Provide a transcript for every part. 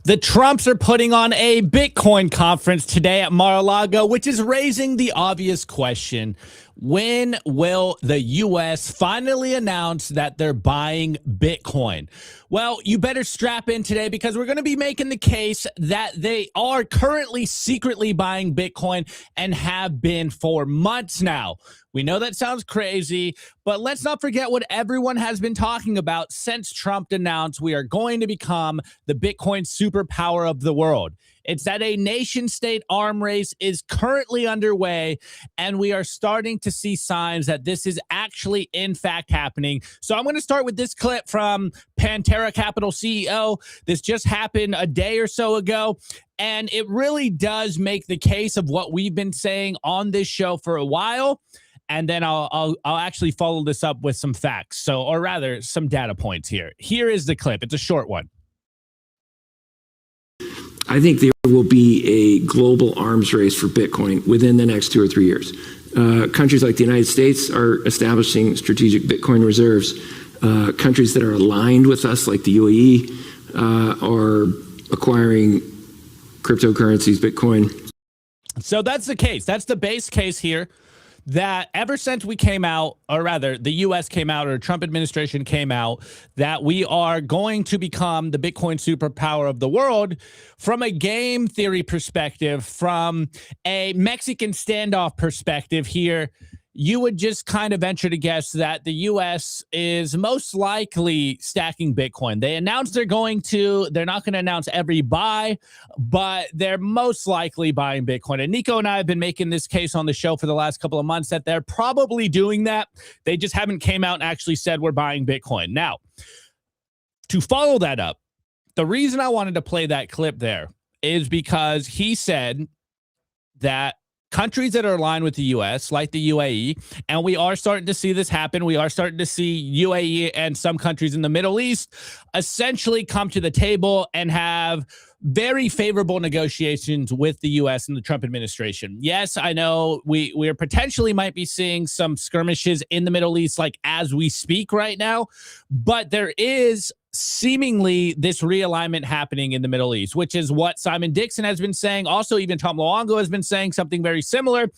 The Trumps are putting on a Bitcoin conference today at Mar-a-Lago, which is raising the obvious question. When will the U.S. finally announce that they're buying Bitcoin? Well, you better strap in today because we're going to be making the case that they are currently secretly buying Bitcoin and have been for months now. We know that sounds crazy, but let's not forget what everyone has been talking about since Trump announced we are going to become the Bitcoin superpower of the world. It's that a nation-state arm race is currently underway, and we are starting to see signs that this is actually, in fact, happening. So I'm going to start with this clip from Pantera Capital CEO. This just happened a day or so ago, and it really does make the case of what we've been saying on this show for a while. And then I'll actually follow this up with some facts. So, or rather, some data points here. Here is the clip. It's a short one. I think there will be a global arms race for Bitcoin within the next 2 or 3 years. Countries like the United States are establishing strategic Bitcoin reserves. Countries that are aligned with us, like the UAE, are acquiring cryptocurrencies, Bitcoin. So that's the case. That's the base case here. That ever since we came out, or rather the U.S. came out, or the Trump administration came out, that we are going to become the Bitcoin superpower of the world from a game theory perspective, from a Mexican standoff perspective here. You would just kind of venture to guess that the U.S. is most likely stacking Bitcoin. They announced they're not going to announce every buy, but they're most likely buying Bitcoin. And Nico and I have been making this case on the show for the last couple of months that they're probably doing that. They just haven't came out and actually said we're buying Bitcoin. Now, to follow that up, the reason I wanted to play that clip there is because he said that countries that are aligned with the U.S., like the UAE, and we are starting to see this happen. We are starting to see UAE and some countries in the Middle East essentially come to the table and have very favorable negotiations with the U.S. and the Trump administration. Yes, I know we're potentially might be seeing some skirmishes in the Middle East like as we speak right now, but there is seemingly this realignment happening in the Middle East, which is what Simon Dixon has been saying. Also, even Tom Luongo has been saying something very similar.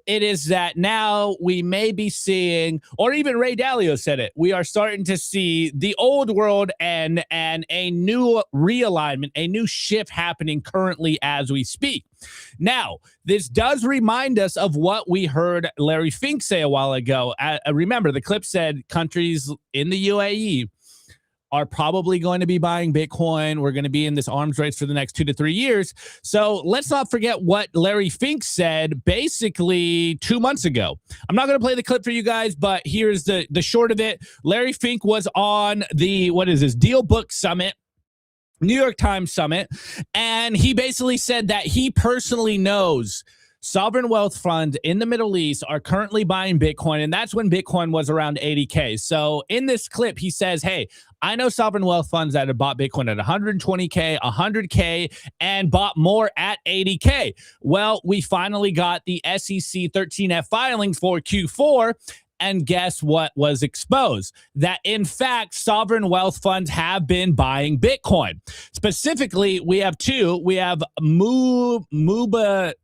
It is that now we may be seeing, or even Ray Dalio said it, we are starting to see the old world and a new realignment, a new shift happening currently as we speak. Now, this does remind us of what we heard Larry Fink say a while ago. Remember, the clip said countries in the UAE are probably going to be buying Bitcoin. We're going to be in this arms race for the next 2 to 3 years. So let's not forget what Larry Fink said basically 2 months ago. I'm not going to play the clip for you guys, but here's the short of it. Larry Fink was on the, Deal Book Summit, New York Times Summit, and he basically said that he personally knows sovereign wealth funds in the Middle East are currently buying Bitcoin, and that's when Bitcoin was around 80K. So in this clip, he says, hey, I know sovereign wealth funds that have bought Bitcoin at 120K, 100K, and bought more at 80K. Well, we finally got the SEC 13F filing for Q4, and guess what was exposed? That, in fact, sovereign wealth funds have been buying Bitcoin. Specifically, we have two. We have Mubadala,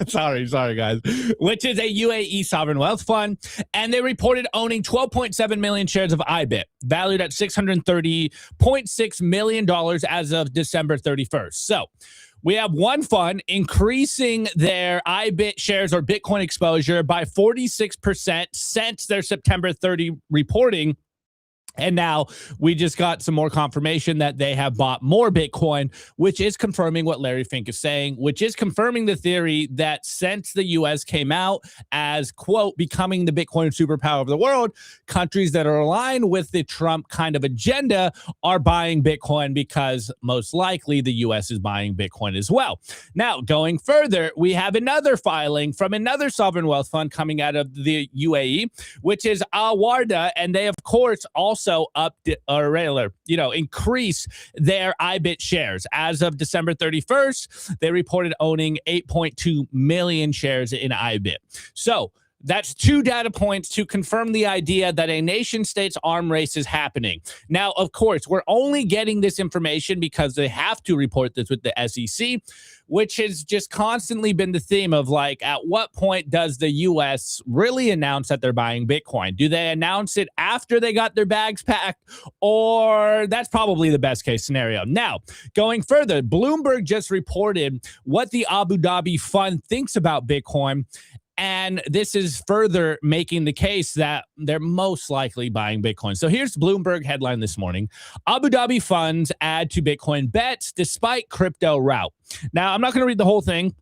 sorry guys, which is a UAE sovereign wealth fund, and they reported owning 12.7 million shares of IBIT, valued at $630.6 million as of December 31st. So we have one fund increasing their IBIT shares or Bitcoin exposure by 46% since their September 30 reporting. And now we just got some more confirmation that they have bought more Bitcoin, which is confirming what Larry Fink is saying, which is confirming the theory that since the U.S. came out as, quote, becoming the Bitcoin superpower of the world, countries that are aligned with the Trump kind of agenda are buying Bitcoin because most likely the U.S. is buying Bitcoin as well. Now, going further, we have another filing from another sovereign wealth fund coming out of the UAE, which is Al Warda, and they, of course, also increase their IBIT shares. As of December 31st, they reported owning 8.2 million shares in IBIT. So That's 2 data points to confirm the idea that a nation state's arm race is happening. Now, of course, we're only getting this information because they have to report this with the SEC, which has just constantly been the theme of like, at what point does the U.S. really announce that they're buying Bitcoin? Do they announce it after they got their bags packed? Or that's probably the best case scenario. Now, going further, Bloomberg just reported what the Abu Dhabi fund thinks about Bitcoin. And this is further making the case that they're most likely buying Bitcoin. So here's Bloomberg headline this morning. Abu Dhabi funds add to Bitcoin bets despite crypto rout. Now, I'm not going to read the whole thing.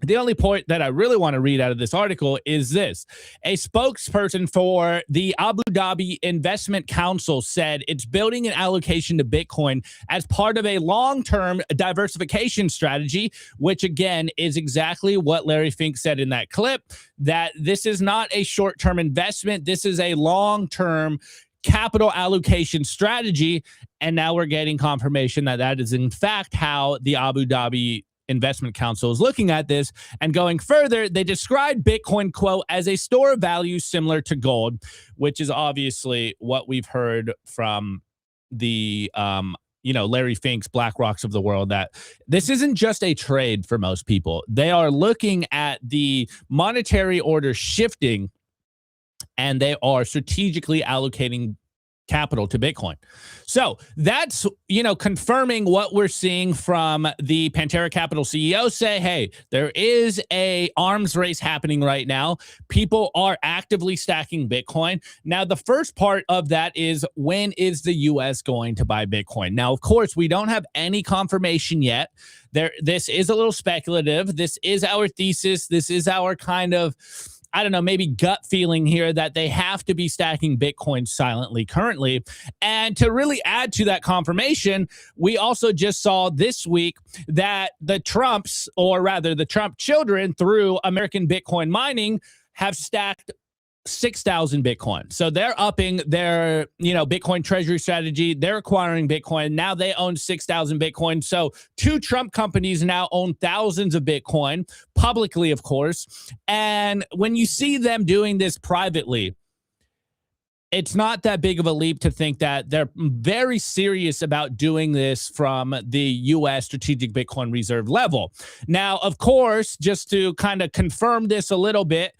The only point that I really want to read out of this article is this. A spokesperson for the Abu Dhabi Investment Council said it's building an allocation to Bitcoin as part of a long-term diversification strategy, which again is exactly what Larry Fink said in that clip, that this is not a short-term investment. This is a long-term capital allocation strategy. And now we're getting confirmation that that is in fact how the Abu Dhabi Investment Council is looking at this. And going further, they described Bitcoin, quote, as a store of value similar to gold, which is obviously what we've heard from the Larry Fink's BlackRocks of the world, that this isn't just a trade for most people. They are looking at the monetary order shifting, and they are strategically allocating capital to Bitcoin. So that's, confirming what we're seeing from the Pantera Capital CEO say, hey, there is a arms race happening right now. People are actively stacking Bitcoin. Now, the first part of that is, when is the U.S. going to buy Bitcoin? Now, of course, we don't have any confirmation yet. This is a little speculative. This is our thesis. This is our kind of, I don't know, maybe gut feeling here that they have to be stacking Bitcoin silently currently. And to really add to that confirmation, we also just saw this week that the Trumps, or rather the Trump children, through American Bitcoin mining, have stacked 6,000 Bitcoin. So they're upping their, Bitcoin treasury strategy. They're acquiring Bitcoin. Now they own 6,000 Bitcoin. So 2 Trump companies now own thousands of Bitcoin, publicly, of course. And when you see them doing this privately, it's not that big of a leap to think that they're very serious about doing this from the U.S. Strategic Bitcoin Reserve level. Now, of course, just to kind of confirm this a little bit,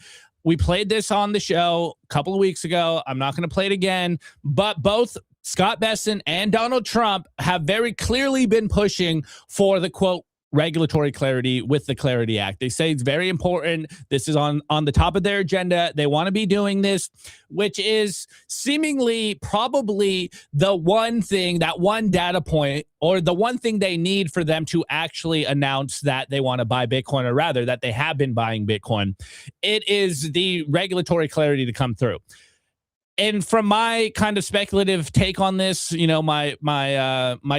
we played this on the show a couple of weeks ago. I'm not going to play it again, but both Scott Bessent and Donald Trump have very clearly been pushing for the, quote, regulatory clarity with the Clarity Act. They say it's very important. This is on the top of their agenda. They want to be doing this, which is seemingly probably the one thing, that one data point, or the one thing they need for them to actually announce that they want to buy Bitcoin, or rather that they have been buying Bitcoin. It is the regulatory clarity to come through. And from my kind of speculative take on this, my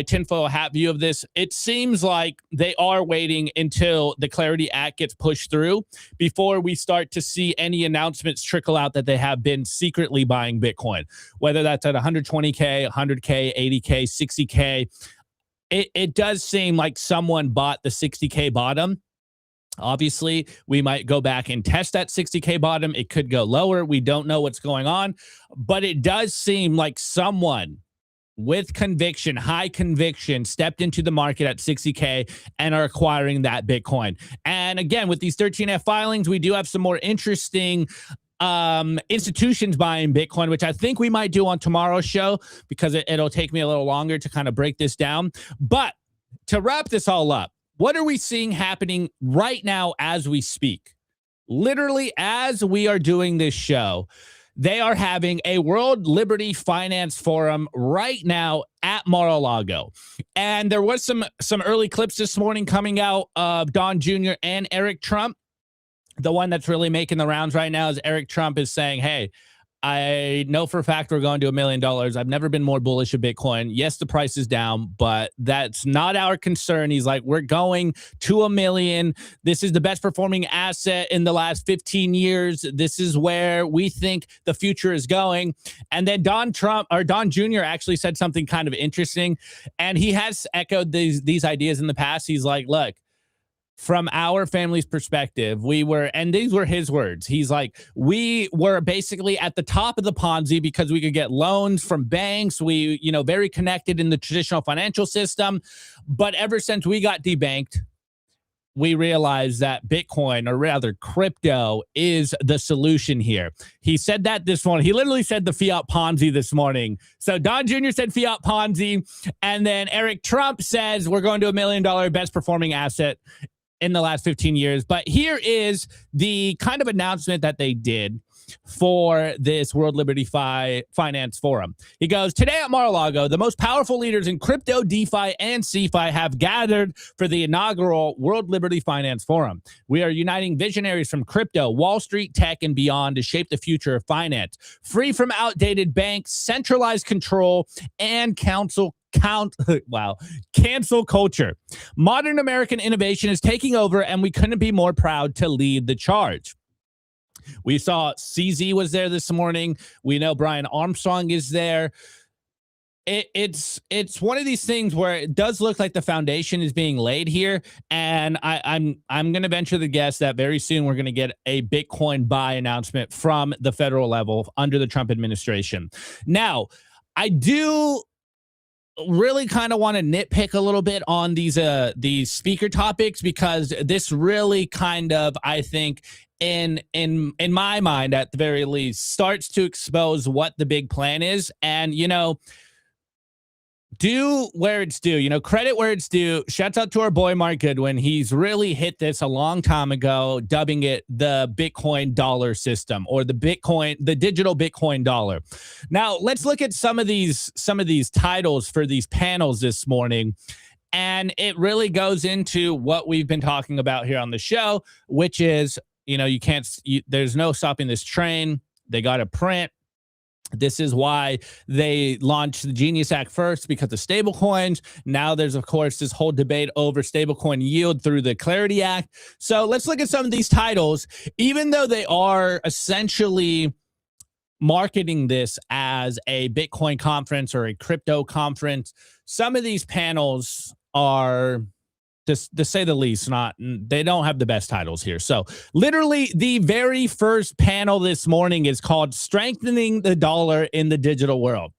tinfoil hat view of this, it seems like they are waiting until the Clarity Act gets pushed through before we start to see any announcements trickle out that they have been secretly buying Bitcoin, whether that's at 120K, 100K, 80K, 60K. It does seem like someone bought the 60K bottom. Obviously, we might go back and test that 60K bottom. It could go lower. We don't know what's going on, but it does seem like someone with conviction, high conviction, stepped into the market at 60K and are acquiring that Bitcoin. And again, with these 13F filings, we do have some more interesting institutions buying Bitcoin, which I think we might do on tomorrow's show, because it'll take me a little longer to kind of break this down. But to wrap this all up, what are we seeing happening right now as we speak? Literally, as we are doing this show, they are having a World Liberty Finance Forum right now at Mar-a-Lago. And there was some early clips this morning coming out of Don Jr. and Eric Trump. The one that's really making the rounds right now is Eric Trump is saying, hey, I know for a fact we're going to $1 million. I've never been more bullish of Bitcoin. Yes, the price is down, but that's not our concern. He's like, we're going to $1 million. This is the best performing asset in the last 15 years. This is where we think the future is going. And then Don Jr. actually said something kind of interesting, and he has echoed these ideas in the past. He's like, look, from our family's perspective, and these were his words. He's like, we were basically at the top of the Ponzi because we could get loans from banks. We, very connected in the traditional financial system. But ever since we got debanked, we realized that Bitcoin, or rather crypto, is the solution here. He said that this morning. He literally said the fiat Ponzi this morning. So Don Jr. said fiat Ponzi, and then Eric Trump says we're going to $1 million best performing asset in the last 15 years. But here is the kind of announcement that they did for this World Liberty Finance Forum. He goes, today at Mar-a-Lago, the most powerful leaders in crypto, DeFi, and CeFi have gathered for the inaugural World Liberty Finance Forum. We are uniting visionaries from crypto, Wall Street, tech, and beyond to shape the future of finance, free from outdated banks, centralized control, and cancel culture. Modern American innovation is taking over, and we couldn't be more proud to lead the charge. We saw CZ was there this morning. We know Brian Armstrong is there. It's one of these things where it does look like the foundation is being laid here, and I'm going to venture the guess that very soon we're going to get a Bitcoin buy announcement from the federal level under the Trump administration. Now, I do really kind of want to nitpick a little bit on these speaker topics, because this really kind of, I think, in my mind at the very least, starts to expose what the big plan is. And do where it's due, credit where it's due. Shouts out to our boy Mark Goodwin. He's really hit this a long time ago, dubbing it the Bitcoin dollar system, or the digital Bitcoin dollar. Now let's look at some of these titles for these panels this morning. And it really goes into what we've been talking about here on the show, which is, there's no stopping this train. They got to print. This is why they launched the Genius Act first, because of stablecoins. Now there's, of course, this whole debate over stablecoin yield through the Clarity Act. So let's look at some of these titles. Even though they are essentially marketing this as a Bitcoin conference or a crypto conference, some of these panels are, to say the least, they don't have the best titles here. So literally the very first panel this morning is called Strengthening the Dollar in the Digital World.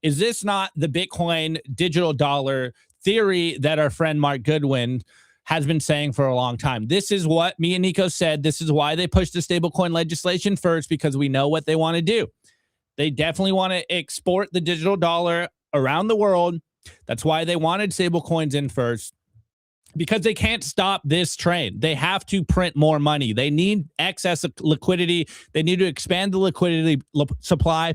Is this not the Bitcoin digital dollar theory that our friend Mark Goodwin has been saying for a long time? This is what me and Nico said. This is why they pushed the stablecoin legislation first, because we know what they want to do. They definitely want to export the digital dollar around the world. That's why they wanted stablecoins in first, because they can't stop this train. They have to print more money. They need excess liquidity. They need to expand the liquidity supply.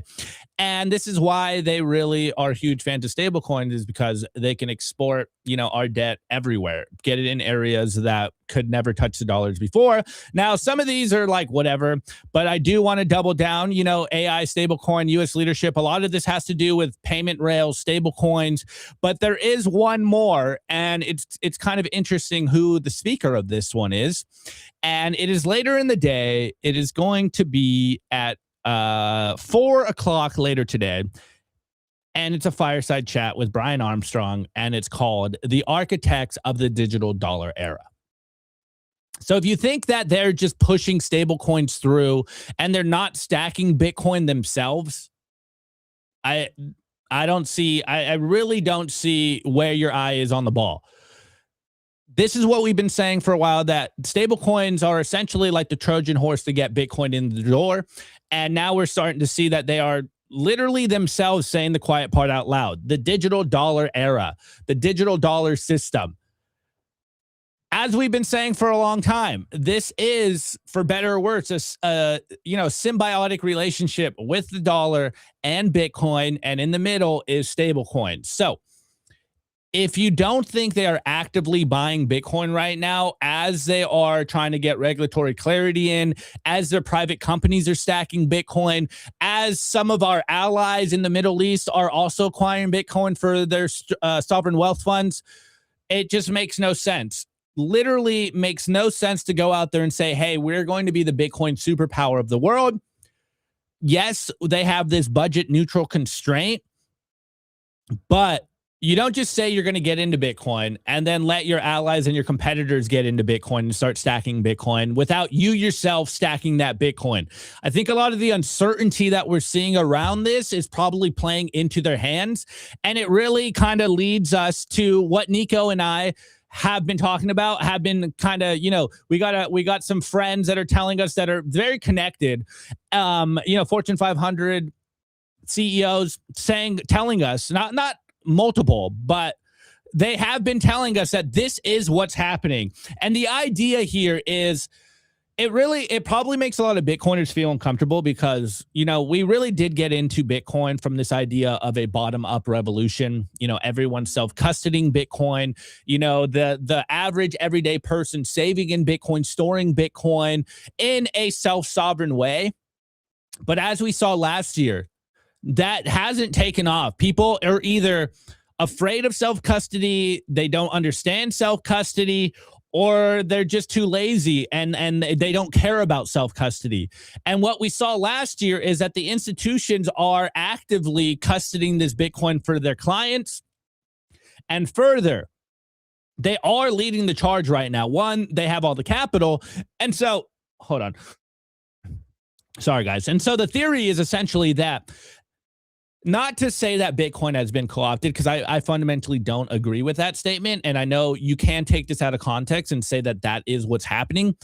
And this is why they really are huge fans of stablecoins, is because they can export, our debt everywhere, get it in areas that could never touch the dollars before. Now, some of these are like whatever, but I do want to double down, AI, stablecoin, U.S. leadership. A lot of this has to do with payment rails, stablecoins, but there is one more, and it's kind of interesting who the speaker of this one is. And it is later in the day. It is going to be at 4 o'clock later today, and it's a fireside chat with Brian Armstrong, and it's called The Architects of the Digital Dollar Era. So if you think that they're just pushing stable coins through and they're not stacking Bitcoin themselves, I really don't see where your eye is on the ball. This is what we've been saying for a while, that stable coins are essentially like the Trojan horse to get Bitcoin in the door. And now we're starting to see that they are literally themselves saying the quiet part out loud. The digital dollar era, the digital dollar system. As we've been saying for a long time, this is, for better or worse, a symbiotic relationship with the dollar and Bitcoin, and in the middle is stablecoin. So if you don't think they are actively buying Bitcoin right now, as they are trying to get regulatory clarity in, as their private companies are stacking Bitcoin, as some of our allies in the Middle East are also acquiring Bitcoin for their sovereign wealth funds, it just makes no sense. Literally makes no sense to go out there and say, hey, we're going to be the Bitcoin superpower of the world. Yes, they have this budget neutral constraint, but You don't just say you're going to get into Bitcoin and then let your allies and your competitors get into Bitcoin and start stacking Bitcoin without you yourself stacking that Bitcoin. I think a lot of the uncertainty that we're seeing around this is probably playing into their hands. And it really kind of leads us to what Nico and I have been talking about, have been kind of, we got some friends that are telling us that are very connected, Fortune 500 CEOs telling us, not multiple, but they have been telling us that this is what's happening. And the idea here is it probably makes a lot of Bitcoiners feel uncomfortable because, we really did get into Bitcoin from this idea of a bottom up revolution. Everyone self-custodying Bitcoin, the average everyday person saving in Bitcoin, storing Bitcoin in a self-sovereign way. But as we saw last year, that hasn't taken off. People are either afraid of self-custody, they don't understand self-custody, or they're just too lazy and they don't care about self-custody. And what we saw last year is that the institutions are actively custodying this Bitcoin for their clients. And further, they are leading the charge right now. One, they have all the capital. And so, hold on. Sorry, guys. And so the theory is essentially that, not to say that Bitcoin has been co-opted, because I fundamentally don't agree with that statement. And I know you can take this out of context and say that that is what's happening.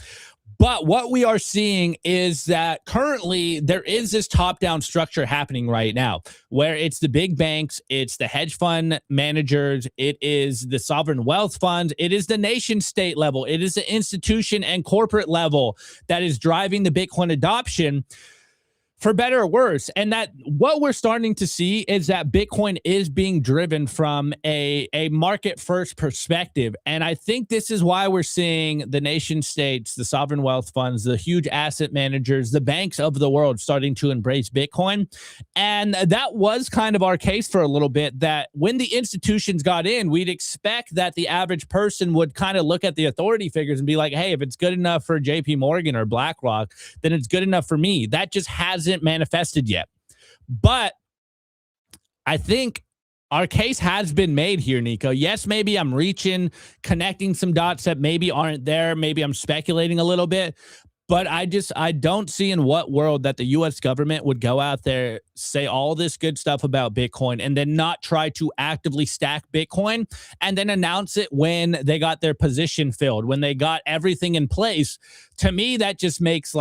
But what we are seeing is that currently there is this top-down structure happening right now where it's the big banks, it's the hedge fund managers, it is the sovereign wealth funds, it is the nation state level, it is the institution and corporate level that is driving the Bitcoin adoption, for better or worse. And that what we're starting to see is that Bitcoin is being driven from a market first perspective. And I think this is why we're seeing the nation states, the sovereign wealth funds, the huge asset managers, the banks of the world starting to embrace Bitcoin. And that was kind of our case for a little bit, that when the institutions got in, we'd expect that the average person would kind of look at the authority figures and be like, hey, if it's good enough for JP Morgan or BlackRock, then it's good enough for me. That just hasn't manifested yet. But I think our case has been made here, Nico. Yes, maybe I'm connecting some dots that maybe aren't there. Maybe I'm speculating a little bit, but I don't see in what world that the US government would go out there, say all this good stuff about Bitcoin, and then not try to actively stack Bitcoin and then announce it when they got their position filled, when they got everything in place. To me, that just makes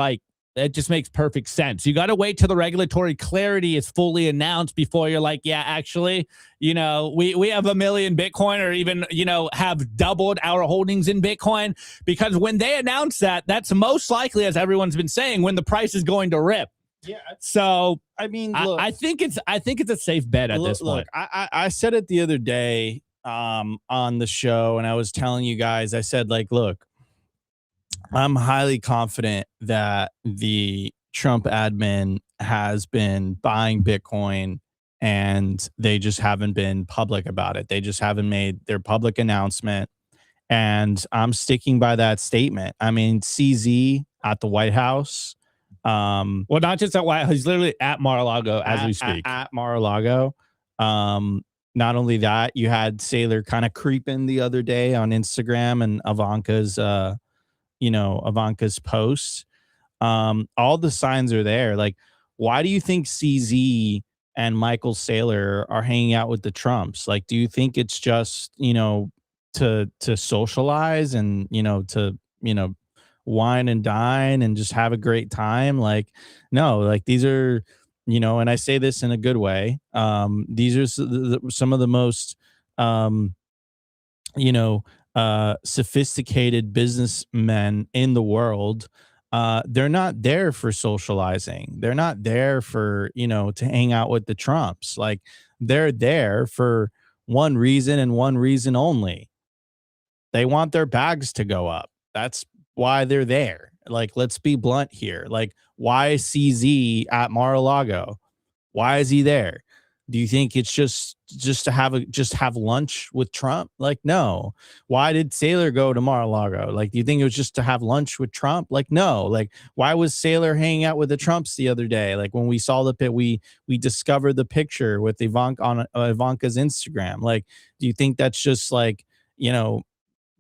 perfect sense. You got to wait till the regulatory clarity is fully announced before you're like, yeah, actually, we have 1 million Bitcoin, or even, have doubled our holdings in Bitcoin. Because when they announce that, that's most likely, as everyone's been saying, when the price is going to rip. Yeah. So I mean, look, I think it's a safe bet at this point. I said it the other day on the show, and I was telling you guys, I said, like, look, I'm highly confident that the Trump admin has been buying Bitcoin, and they just haven't been public about it. They just haven't made their public announcement. And I'm sticking by that statement. I mean, CZ at the White House. Well, not just at White House, he's literally at Mar-a-Lago as we speak. At Mar-a-Lago. Not only that, you had Saylor kind of creeping the other day on Instagram and Ivanka's posts. All the signs are there. Like, why do you think CZ and Michael Saylor are hanging out with the Trumps? Like, do you think it's just, to socialize and, to, wine and dine and just have a great time? Like, no, like, these are, and I say this in a good way. These are some of the most, sophisticated businessmen in the world. They're not there for socializing. They're not there for, to hang out with the Trumps. Like, they're there for one reason and one reason only. They want their bags to go up. That's why they're there. Like, let's be blunt here. Like, why is CZ at Mar-a-Lago? Why is he there? Do you think it's just to have lunch with Trump? Like, no. Why did Saylor go to Mar-a-Lago? Like, do you think it was just to have lunch with Trump? Like, no. Like, why was Saylor hanging out with the Trumps the other day? Like, when we saw the pit, we discovered the picture with Ivanka on Ivanka's Instagram. Like, do you think that's just like, you know,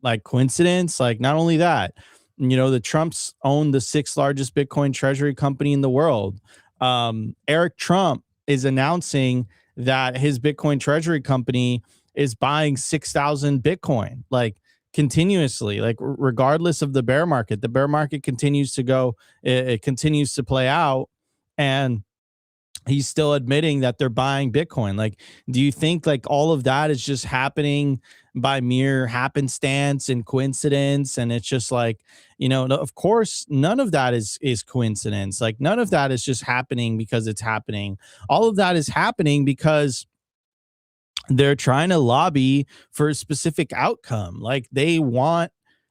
like coincidence? Like, not only that, the Trumps own the 6th largest Bitcoin treasury company in the world. Eric Trump is announcing that his Bitcoin treasury company is buying 6,000 Bitcoin, like continuously, like regardless of the bear market. The bear market continues to go, it continues to play out. And he's still admitting that they're buying Bitcoin. Like, do you think like all of that is just happening by mere happenstance and coincidence? And it's just like, of course, none of that is coincidence. Like, none of that is just happening because it's happening. All of that is happening because they're trying to lobby for a specific outcome. Like, they want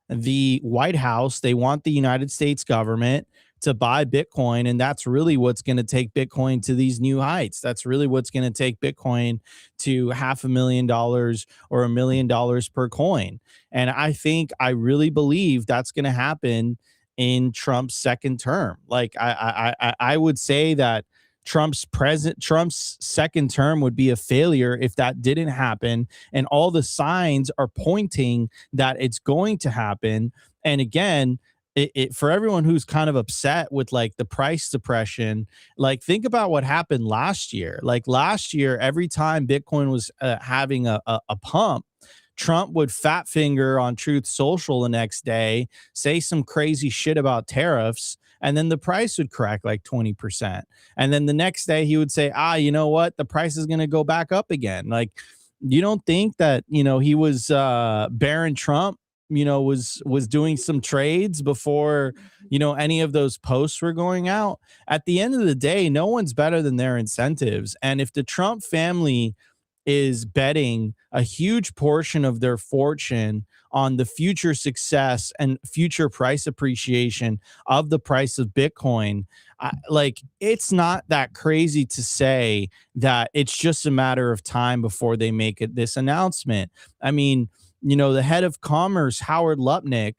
the White House, they want the United States government to buy Bitcoin. And that's really what's going to take Bitcoin to these new heights. That's really what's going to take Bitcoin to $500,000 or $1 million per coin. And I really believe that's going to happen in Trump's second term. Like, I would say that Trump's second term would be a failure if that didn't happen. And all the signs are pointing that it's going to happen. And again, for everyone who's kind of upset with like the price suppression, like think about what happened last year. Like last year, every time Bitcoin was having a pump, Trump would fat finger on Truth Social the next day, say some crazy shit about tariffs, and then the price would crack like 20%. And then the next day he would say, you know what? The price is going to go back up again. Like, you don't think that, he was Baron Trump, was doing some trades before, any of those posts were going out? At the end of the day, no one's better than their incentives. And if the Trump family is betting a huge portion of their fortune on the future success and future price appreciation of the price of Bitcoin, like, it's not that crazy to say that it's just a matter of time before they make this announcement. I mean, the head of commerce, Howard Lutnick,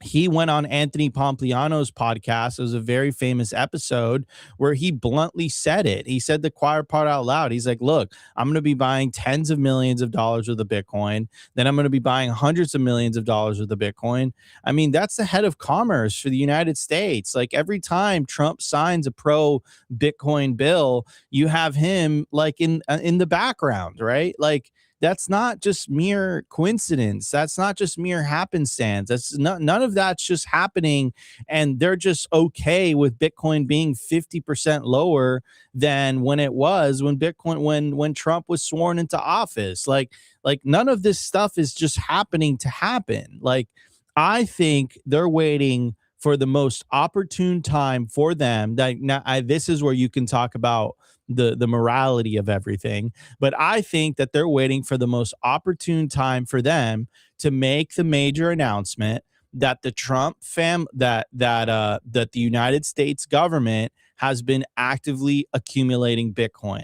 he went on Anthony Pompliano's podcast. It was a very famous episode where he bluntly said it. He said the quiet part out loud. He's like, look, I'm going to be buying tens of millions of dollars worth of Bitcoin. Then I'm going to be buying hundreds of millions of dollars worth of Bitcoin. I mean, that's the head of commerce for the United States. Like, every time Trump signs a pro Bitcoin bill, you have him like in the background, right? Like, that's not just mere coincidence. That's not just mere happenstance. That's not, none of that's just happening. And they're just okay with Bitcoin being 50% lower than when it was when when Trump was sworn into office. Like none of this stuff is just happening to happen. Like, I think they're waiting for the most opportune time for them. This is where you can talk about the morality of everything, but I think that they're waiting for the most opportune time for them to make the major announcement that the Trump that the United States government has been actively accumulating Bitcoin.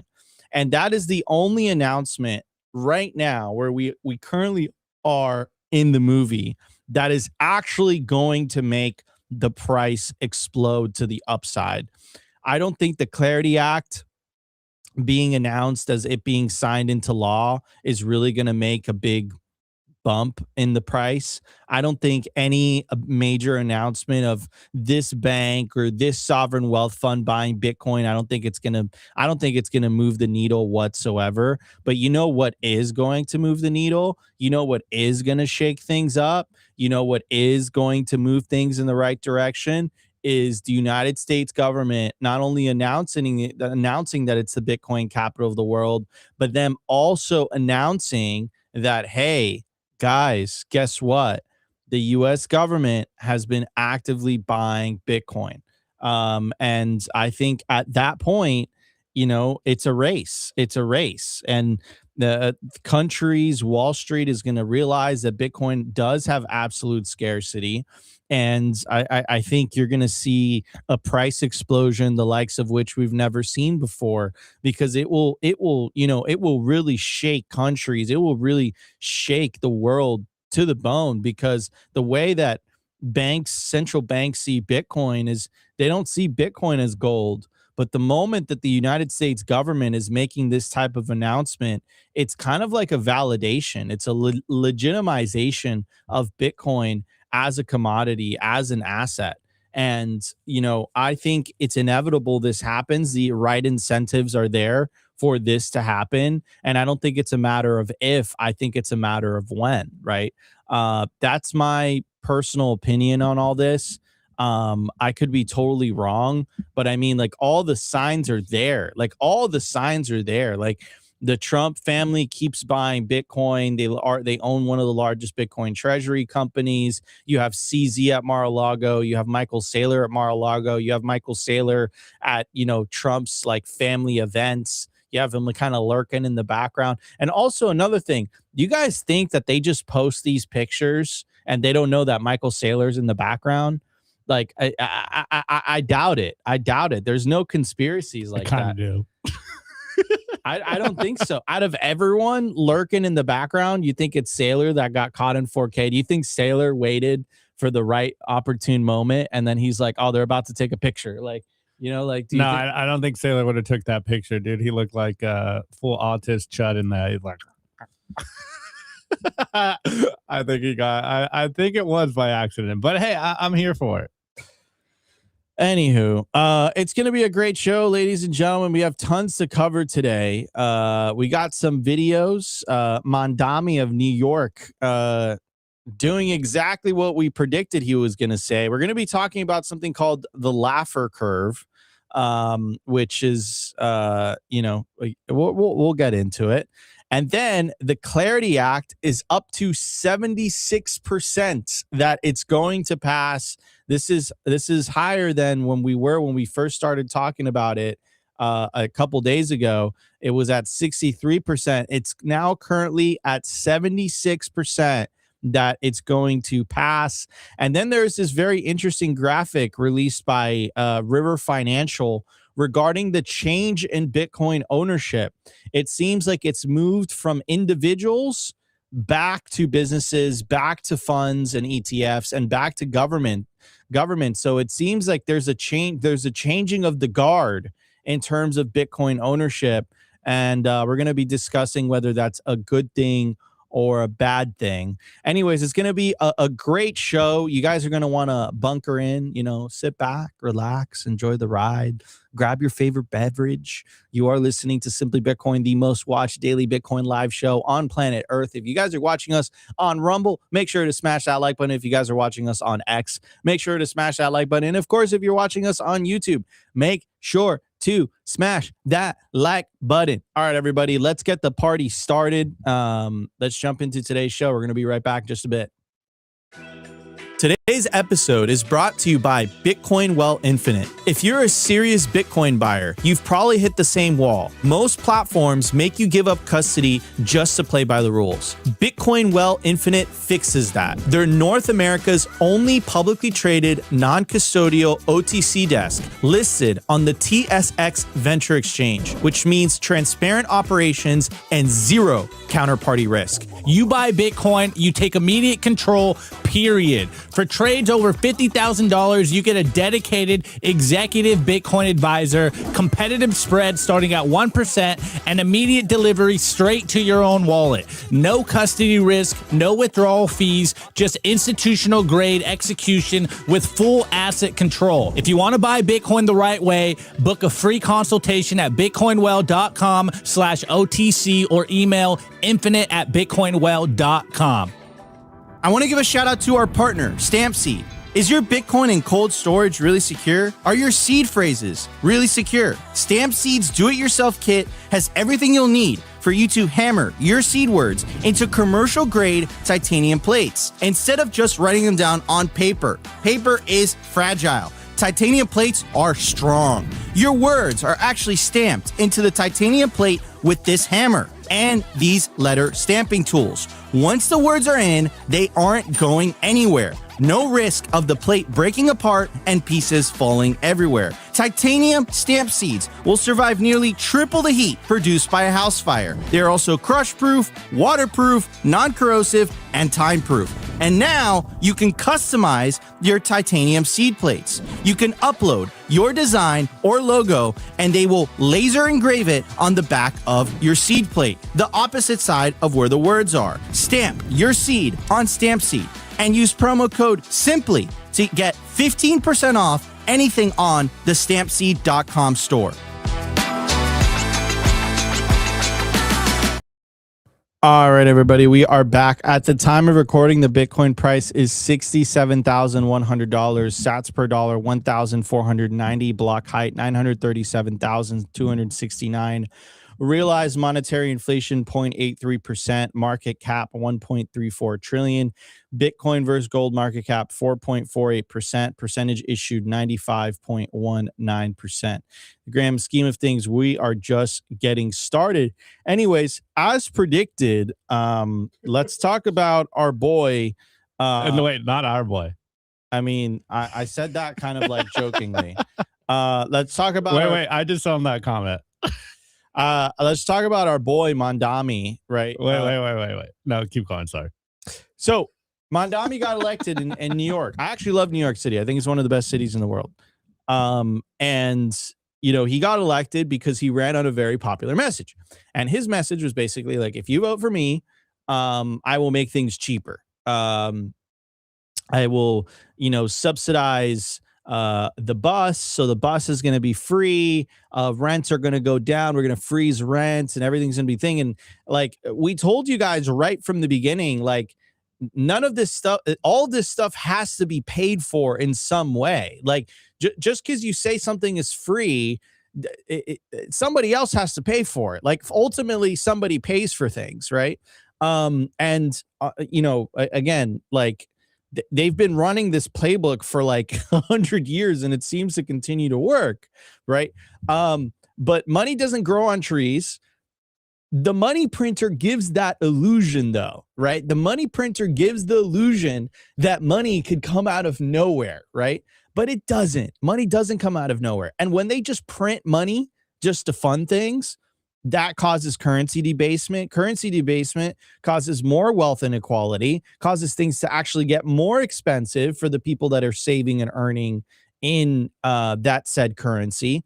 And that is the only announcement right now where we currently are in the movie that is actually going to make the price explode to the upside. I don't think the Clarity Act being announced as it being signed into law is really going to make a big bump in the price. I don't think any major announcement of this bank or this sovereign wealth fund buying Bitcoin, I don't think it's going to move the needle whatsoever. But you know what is going to move the needle? You know what is going to shake things up? You know what is going to move things in the right direction? Is the United States government not only announcing that it's the Bitcoin capital of the world, but them also announcing that, hey, guys, guess what? The U.S. government has been actively buying Bitcoin. And I think at that point, it's a race. It's a race. And, The countries, Wall Street is going to realize that Bitcoin does have absolute scarcity. And I think you're going to see a price explosion, the likes of which we've never seen before, because it will really shake countries. It will really shake the world to the bone, because the way that central banks see Bitcoin is they don't see Bitcoin as gold. But the moment that the United States government is making this type of announcement, it's kind of like a validation. It's a legitimization of Bitcoin as a commodity, as an asset. And, I think it's inevitable this happens. The right incentives are there for this to happen. And I don't think it's a matter of if, I think it's a matter of when, right? That's my personal opinion on all this. I could be totally wrong, but I mean, like, all the signs are there. Like, the Trump family keeps buying Bitcoin. They own one of the largest Bitcoin treasury companies. You have CZ at Mar-a-Lago. You have Michael Saylor at Mar-a-Lago. You have Michael Saylor at, Trump's like family events. You have him kind of lurking in the background. And also another thing, you guys think that they just post these pictures and they don't know that Michael Saylor's in the background? Like, I doubt it. I doubt it. There's no conspiracies like that. I kind of do. I don't think so. Out of everyone lurking in the background, you think it's Saylor that got caught in 4K? Do you think Saylor waited for the right opportune moment and then he's like, oh, they're about to take a picture? Like, no, I don't think Saylor would have took that picture, dude. He looked like a full autist chud in that. He's like, I think it was by accident, but hey, I'm here for it. Anywho, it's going to be a great show, ladies and gentlemen. We have tons to cover today. We got some videos. Mamdani of New York doing exactly what we predicted he was going to say. We're going to be talking about something called the Laffer curve, which is, we'll get into it. And then the Clarity Act is up to 76% that it's going to pass. This is higher than when we first started talking about it a couple days ago. It was at 63%. It's now currently at 76% that it's going to pass. And then there's this very interesting graphic released by River Financial regarding the change in Bitcoin ownership. It seems like it's moved from individuals back to businesses, back to funds and ETFs, and back to government. So it seems like there's a changing of the guard in terms of Bitcoin ownership. And we're going to be discussing whether that's a good thing or a bad thing. Anyways, it's going to be a great show. You guys are going to want to bunker in, sit back, relax, enjoy the ride, grab your favorite beverage. You are listening to Simply Bitcoin, the most watched daily Bitcoin live show on planet Earth. If you guys are watching us on Rumble, make sure to smash that like button. If you guys are watching us on X, make sure to smash that like button. And of course, if you're watching us on YouTube, make sure to smash that like button. All right, everybody, let's get the party started. Let's jump into today's show. We're going to be right back in just a bit. Today's episode is brought to you by Bitcoin Well Infinite. If you're a serious Bitcoin buyer, you've probably hit the same wall. Most platforms make you give up custody just to play by the rules. Bitcoin Well Infinite fixes that. They're North America's only publicly traded, non-custodial OTC desk listed on the TSX Venture Exchange, which means transparent operations and zero counterparty risk. You buy Bitcoin, you take immediate control, period. For trades over $50,000, you get a dedicated executive Bitcoin advisor, competitive spread starting at 1%, and immediate delivery straight to your own wallet. No custody risk, no withdrawal fees, just institutional grade execution with full asset control. If you want to buy Bitcoin the right way, book a free consultation at bitcoinwell.com/OTC or email infinite@bitcoinwell.com. I want to give a shout out to our partner, Stampseed. Is your Bitcoin in cold storage really secure? Are your seed phrases really secure? Stampseed's do-it-yourself kit has everything you'll need for you to hammer your seed words into commercial-grade titanium plates instead of just writing them down on paper. Paper is fragile. Titanium plates are strong. Your words are actually stamped into the titanium plate with this hammer. and these letter stamping tools. Once the words are in, they aren't going anywhere. No risk of the plate breaking apart and pieces falling everywhere. Titanium stamp seeds will survive nearly triple the heat produced by a house fire. They are also crush-proof, waterproof, non-corrosive, and time-proof. And now you can customize your titanium seed plates. You can upload your design or logo and they will laser engrave it on the back of your seed plate, the opposite side of where the words are. Stamp your seed on StampSeed and use promo code SIMPLY to get 15% off anything on the stampseed.com store. All right, everybody, we are back. At the time of recording, the Bitcoin price is $67,100, sats per dollar 1,490, block height 937,269, realized monetary inflation 0.83%, market cap 1.34 trillion, Bitcoin versus gold market cap 4.48%, percentage issued 95.19%. The grand scheme of things, we are just getting started. Anyways, as predicted, let's talk about our boy. No, wait, not our boy. I mean, I said that kind of like jokingly. Let's talk about. Wait, I just saw that comment. Let's talk about our boy Mamdani, right? Wait. No, keep going. Sorry. So Mamdani got elected in New York. I actually love New York City. I think it's one of the best cities in the world. And you know, he got elected because he ran on a very popular message. And his message was basically like, if you vote for me, I will make things cheaper. I will, you know, subsidize the bus. So the bus is going to be free. Rents are going to go down. We're going to freeze rents and everything's going to be thing. And like we told you guys right from the beginning, like none of this stuff, all this stuff has to be paid for in some way. Like just because you say something is free, somebody else has to pay for it. Like ultimately somebody pays for things. Right. You know, again, like, they've been running this playbook for like 100 years and it seems to continue to work, right? But money doesn't grow on trees. The money printer gives that illusion though, right? The money printer gives the illusion that money could come out of nowhere, right? But it doesn't. Money doesn't come out of nowhere. And when they just print money just to fund things, that causes currency debasement. Currency debasement causes more wealth inequality, causes things to actually get more expensive for the people that are saving and earning in that said currency.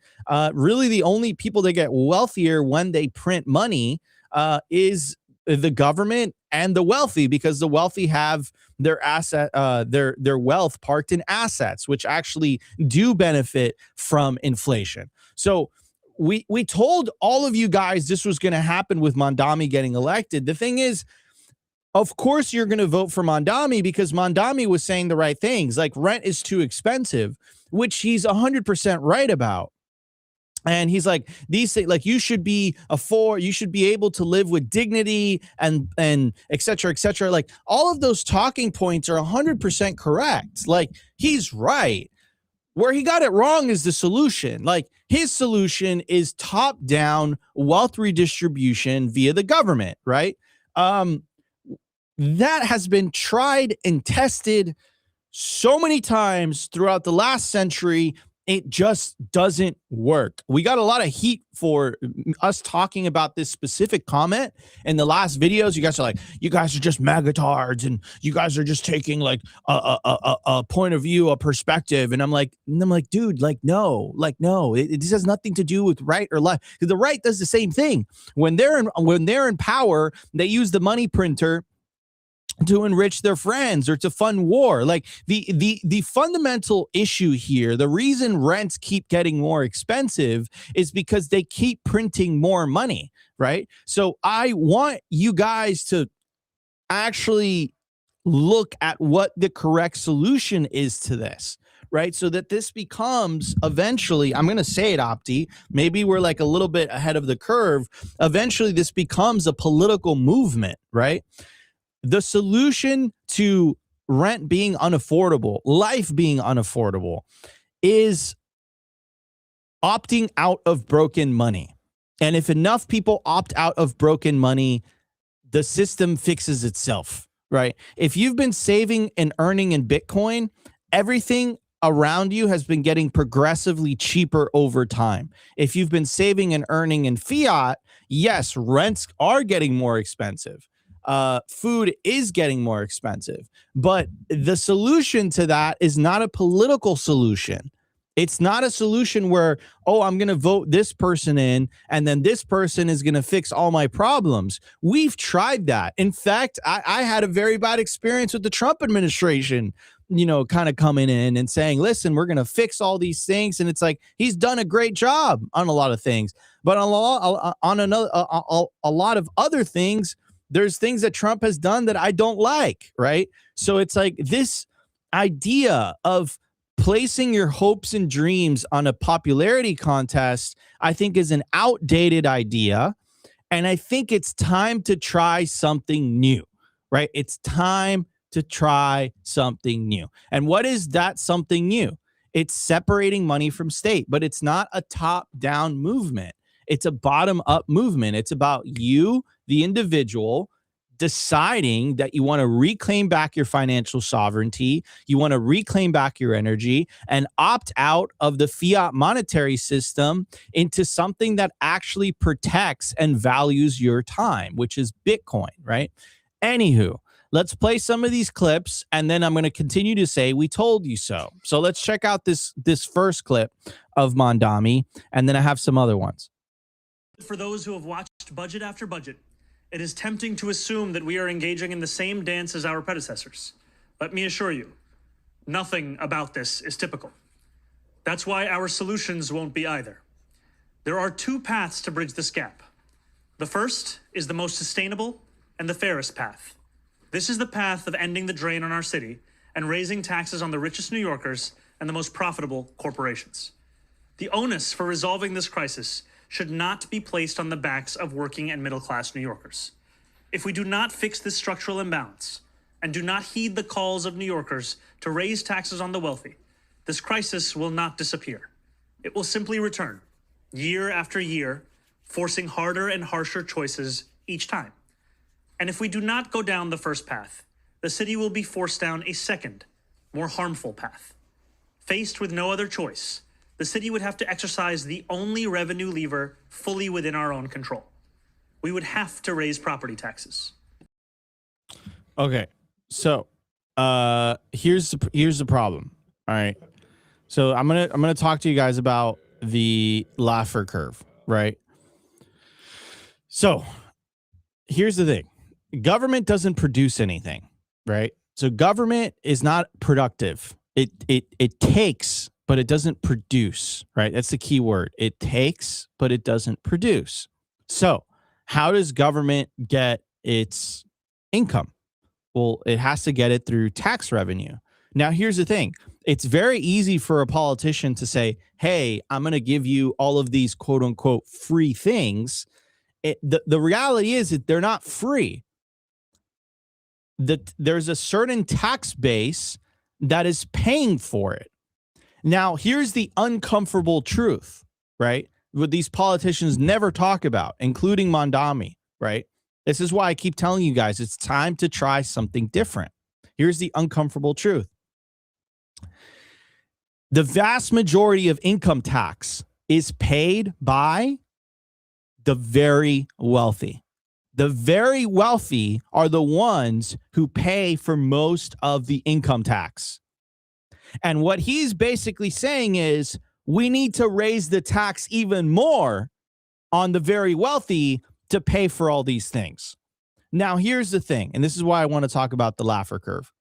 Really, the only people that get wealthier when they print money is the government and the wealthy, because the wealthy have their their wealth parked in assets, which actually do benefit from inflation. So we told all of you guys this was going to happen with Mamdani getting elected. The thing is, of course, you're going to vote for Mamdani because Mamdani was saying the right things, like rent is too expensive, which he's 100% right about. And he's like, these things, like you should be able to live with dignity and et cetera, like all of those talking points are 100% correct. Like he's right. Where he got it wrong is the solution. Like his solution is top-down wealth redistribution via the government, right? That has been tried and tested so many times throughout the last century. It just doesn't work. We got a lot of heat for us talking about this specific comment in the last videos. You guys are like, you guys are just magatards and you guys are just taking like a point of view, a perspective. And I'm like, dude, no, this has nothing to do with right or left. Because the right does the same thing. When they're in power, they use the money printer to enrich their friends or to fund war. Like the fundamental issue here, the reason rents keep getting more expensive is because they keep printing more money, right? So I want you guys to actually look at what the correct solution is to this, right? So that this becomes eventually, I'm going to say it, Opti, maybe we're like a little bit ahead of the curve. Eventually this becomes a political movement, right? The solution to rent being unaffordable, life being unaffordable, is opting out of broken money. And if enough people opt out of broken money, the system fixes itself, right? If you've been saving and earning in Bitcoin, everything around you has been getting progressively cheaper over time. If you've been saving and earning in fiat, yes, rents are getting more expensive. Food is getting more expensive. But the solution to that is not a political solution. It's not a solution where, oh, I'm going to vote this person in and then this person is going to fix all my problems. We've tried that. In fact, I had a very bad experience with the Trump administration, you know, kind of coming in and saying, listen, we're going to fix all these things. And it's like, he's done a great job on a lot of things, but on a lot of other things, there's things that Trump has done that I don't like, right? So it's like this idea of placing your hopes and dreams on a popularity contest, I think, is an outdated idea. And I think it's time to try something new, right? It's time to try something new. And what is that something new? It's separating money from state, but it's not a top-down movement. It's a bottom-up movement. It's about you, the individual, deciding that you want to reclaim back your financial sovereignty, you want to reclaim back your energy and opt out of the fiat monetary system into something that actually protects and values your time, which is Bitcoin, right? Anywho, let's play some of these clips and then I'm going to continue to say, we told you so. So let's check out this first clip of Mamdani and then I have some other ones. For those who have watched budget after budget, it is tempting to assume that we are engaging in the same dance as our predecessors. Let me assure you, nothing about this is typical. That's why our solutions won't be either. There are two paths to bridge this gap. The first is the most sustainable and the fairest path. This is the path of ending the drain on our city and raising taxes on the richest New Yorkers and the most profitable corporations. The onus for resolving this crisis should not be placed on the backs of working and middle-class New Yorkers. If we do not fix this structural imbalance and do not heed the calls of New Yorkers to raise taxes on the wealthy, this crisis will not disappear. It will simply return, year after year, forcing harder and harsher choices each time. And if we do not go down the first path, the city will be forced down a second, more harmful path. Faced with no other choice, the city would have to exercise the only revenue lever fully within our own control. We would have to raise property taxes. Okay, so here's the problem. All right, so I'm gonna talk to you guys about the Laffer curve, right? So here's the thing: government doesn't produce anything, right? So government is not productive. It takes, but it doesn't produce, right? That's the key word. It takes, but it doesn't produce. So how does government get its income? Well, it has to get it through tax revenue. Now, here's the thing. It's very easy for a politician to say, hey, I'm going to give you all of these quote unquote free things. The reality is that they're not free. That there's a certain tax base that is paying for it. Now, here's the uncomfortable truth, right? What these politicians never talk about, including Mamdani, right? This is why I keep telling you guys, it's time to try something different. Here's the uncomfortable truth. The vast majority of income tax is paid by the very wealthy. The very wealthy are the ones who pay for most of the income tax. And what he's basically saying is we need to raise the tax even more on the very wealthy to pay for all these things. Now, here's the thing, and this is why I want to talk about the Laffer curve.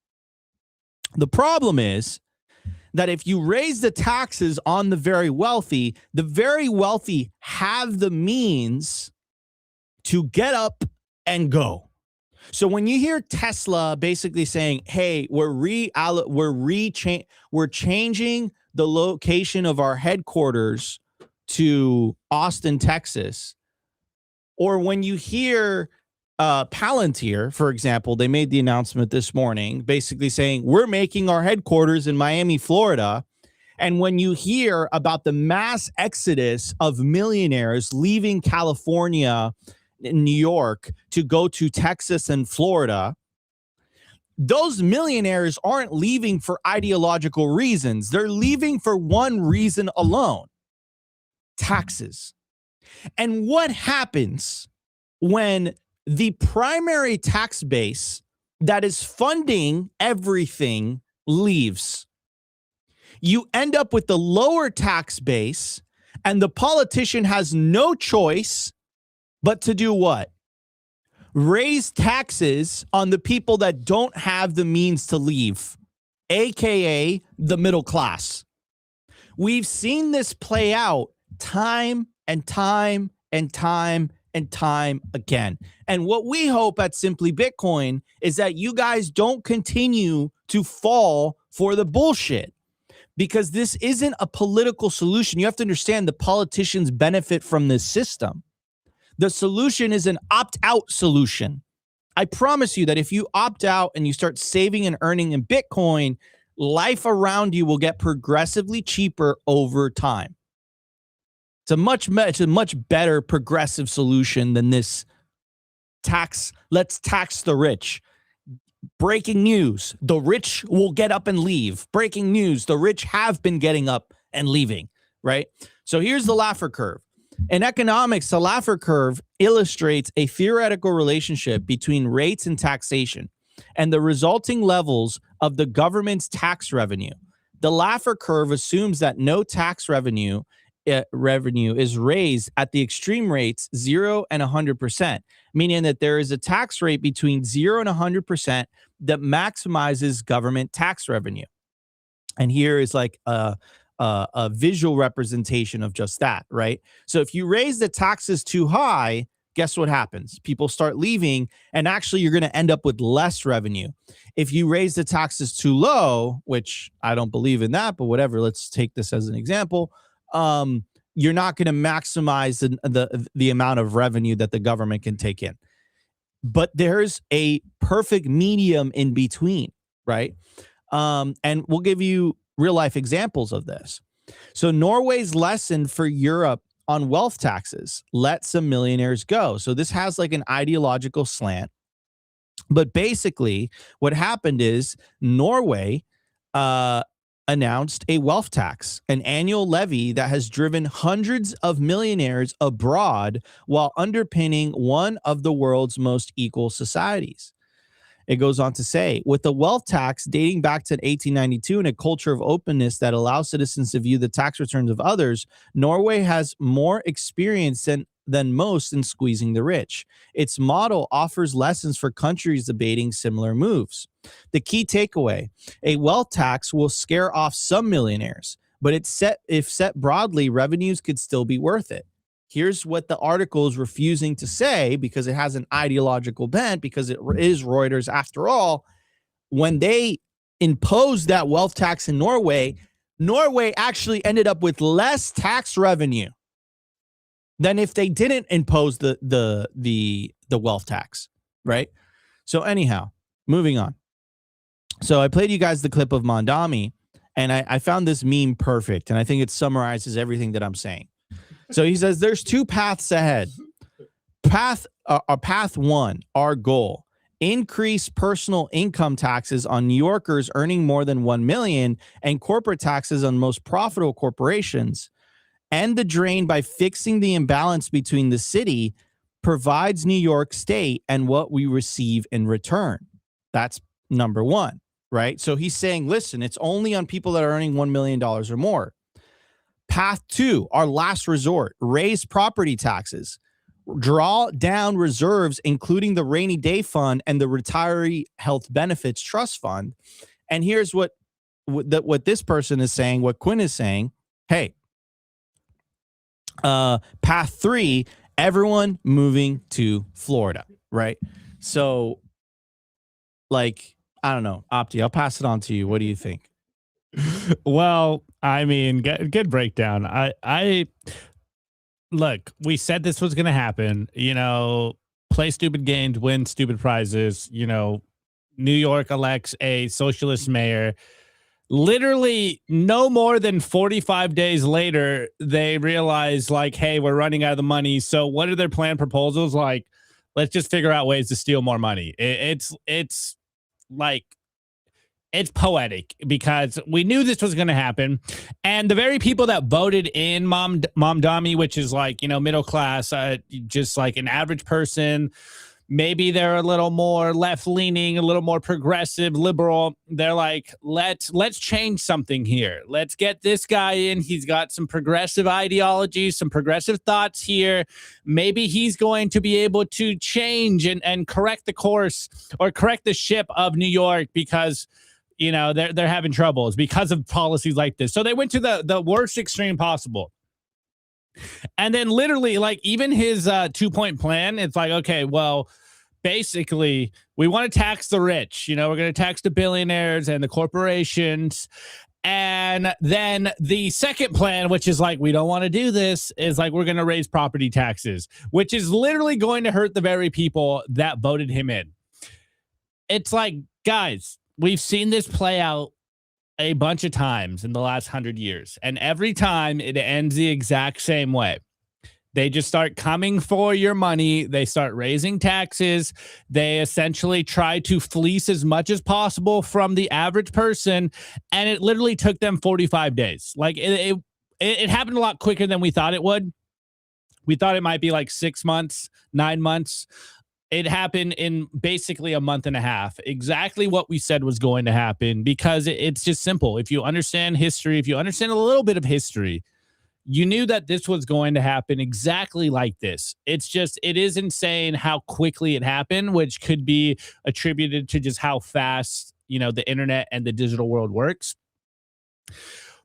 The problem is that if you raise the taxes on the very wealthy have the means to get up and go. So when you hear Tesla basically saying, hey, we're changing the location of our headquarters to Austin, Texas, or when you hear Palantir, for example, they made the announcement this morning basically saying we're making our headquarters in Miami, Florida, And when you hear about the mass exodus of millionaires leaving California, New York to go to Texas and Florida, those millionaires aren't leaving for ideological reasons. They're leaving for one reason alone: taxes. And what happens when the primary tax base that is funding everything leaves? You end up with the lower tax base, and the politician has no choice but to do what? Raise taxes on the people that don't have the means to leave, aka the middle class. We've seen this play out time and time and time and time again. And what we hope at Simply Bitcoin is that you guys don't continue to fall for the bullshit, because this isn't a political solution. You have to understand the politicians benefit from this system. The solution is an opt-out solution. I promise you that if you opt out and you start saving and earning in Bitcoin, life around you will get progressively cheaper over time. It's a much better progressive solution than this let's tax the rich. Breaking news: the rich will get up and leave. Breaking news: the rich have been getting up and leaving, right? So here's the Laffer curve. In economics, the Laffer curve illustrates a theoretical relationship between rates and taxation and the resulting levels of the government's tax revenue. The Laffer curve assumes that no tax revenue is raised at the extreme rates 0 and 100%, meaning that there is a tax rate between 0 and 100% that maximizes government tax revenue. And here is like a visual representation of just that, right? So if you raise the taxes too high, guess what happens? People start leaving, and actually you're going to end up with less revenue. If you raise the taxes too low, which I don't believe in that, but whatever, let's take this as an example. You're not going to maximize the amount of revenue that the government can take in. But there's a perfect medium in between, right? And we'll give you real life examples of this. So Norway's lesson for Europe on wealth taxes: let some millionaires go. So this has like an ideological slant. But basically what happened is Norway announced a wealth tax, an annual levy that has driven hundreds of millionaires abroad while underpinning one of the world's most equal societies. It goes on to say, with the wealth tax dating back to 1892 and a culture of openness that allows citizens to view the tax returns of others, Norway has more experience than most in squeezing the rich. Its model offers lessons for countries debating similar moves. The key takeaway: a wealth tax will scare off some millionaires, but if set broadly, revenues could still be worth it. Here's what the article is refusing to say, because it has an ideological bent, because it is Reuters after all. When they imposed that wealth tax in Norway, Norway actually ended up with less tax revenue than if they didn't impose the wealth tax, right? So anyhow, moving on. So I played you guys the clip of Mamdani, and I found this meme perfect, and I think it summarizes everything that I'm saying. So he says there's two paths ahead. Path one, our goal: increase personal income taxes on New Yorkers earning more than 1 million and corporate taxes on most profitable corporations. End the drain by fixing the imbalance between the city provides New York State and what we receive in return. That's number one, right? So he's saying, listen, it's only on people that are earning $1 million or more. Path two, our last resort: raise property taxes, draw down reserves, including the rainy day fund and the retiree health benefits trust fund. And here's what this person is saying, what Quinn is saying. Hey, path three, everyone moving to Florida, right? So, like, I don't know, Opti, I'll pass it on to you. What do you think? Well, I mean, good breakdown. I look, we said this was going to happen, play stupid games, win stupid prizes, New York elects a socialist mayor. Literally no more than 45 days later, they realize like, hey, we're running out of the money. So what are their planned proposals? Like, let's just figure out ways to steal more money. It's like, it's poetic because we knew this was going to happen. And the very people that voted in Mamdani, which is like, you know, middle class, just like an average person, maybe they're a little more left leaning, a little more progressive, liberal. They're like, let's change something here. Let's get this guy in. He's got some progressive ideologies, some progressive thoughts here. Maybe he's going to be able to change and correct the course or correct the ship of New York because, you know, they're having troubles because of policies like this. So they went to the worst extreme possible. And then literally, like, even his 2-point plan, it's like, okay, well, basically, we want to tax the rich. You know, we're going to tax the billionaires and the corporations. And then the second plan, which is like, we don't want to do this, is like, we're going to raise property taxes, which is literally going to hurt the very people that voted him in. It's like, guys, we've seen this play out a bunch of times in the last 100 years. And every time it ends the exact same way. They just start coming for your money. They start raising taxes. They essentially try to fleece as much as possible from the average person. And it literally took them 45 days. Like it happened a lot quicker than we thought it would. We thought it might be like 6 months, 9 months. It happened in basically a month and a half. Exactly what we said was going to happen because it's just simple. If you understand history, if you understand a little bit of history, you knew that this was going to happen exactly like this. It's just, it is insane how quickly it happened, which could be attributed to just how fast, you know, the internet and the digital world works.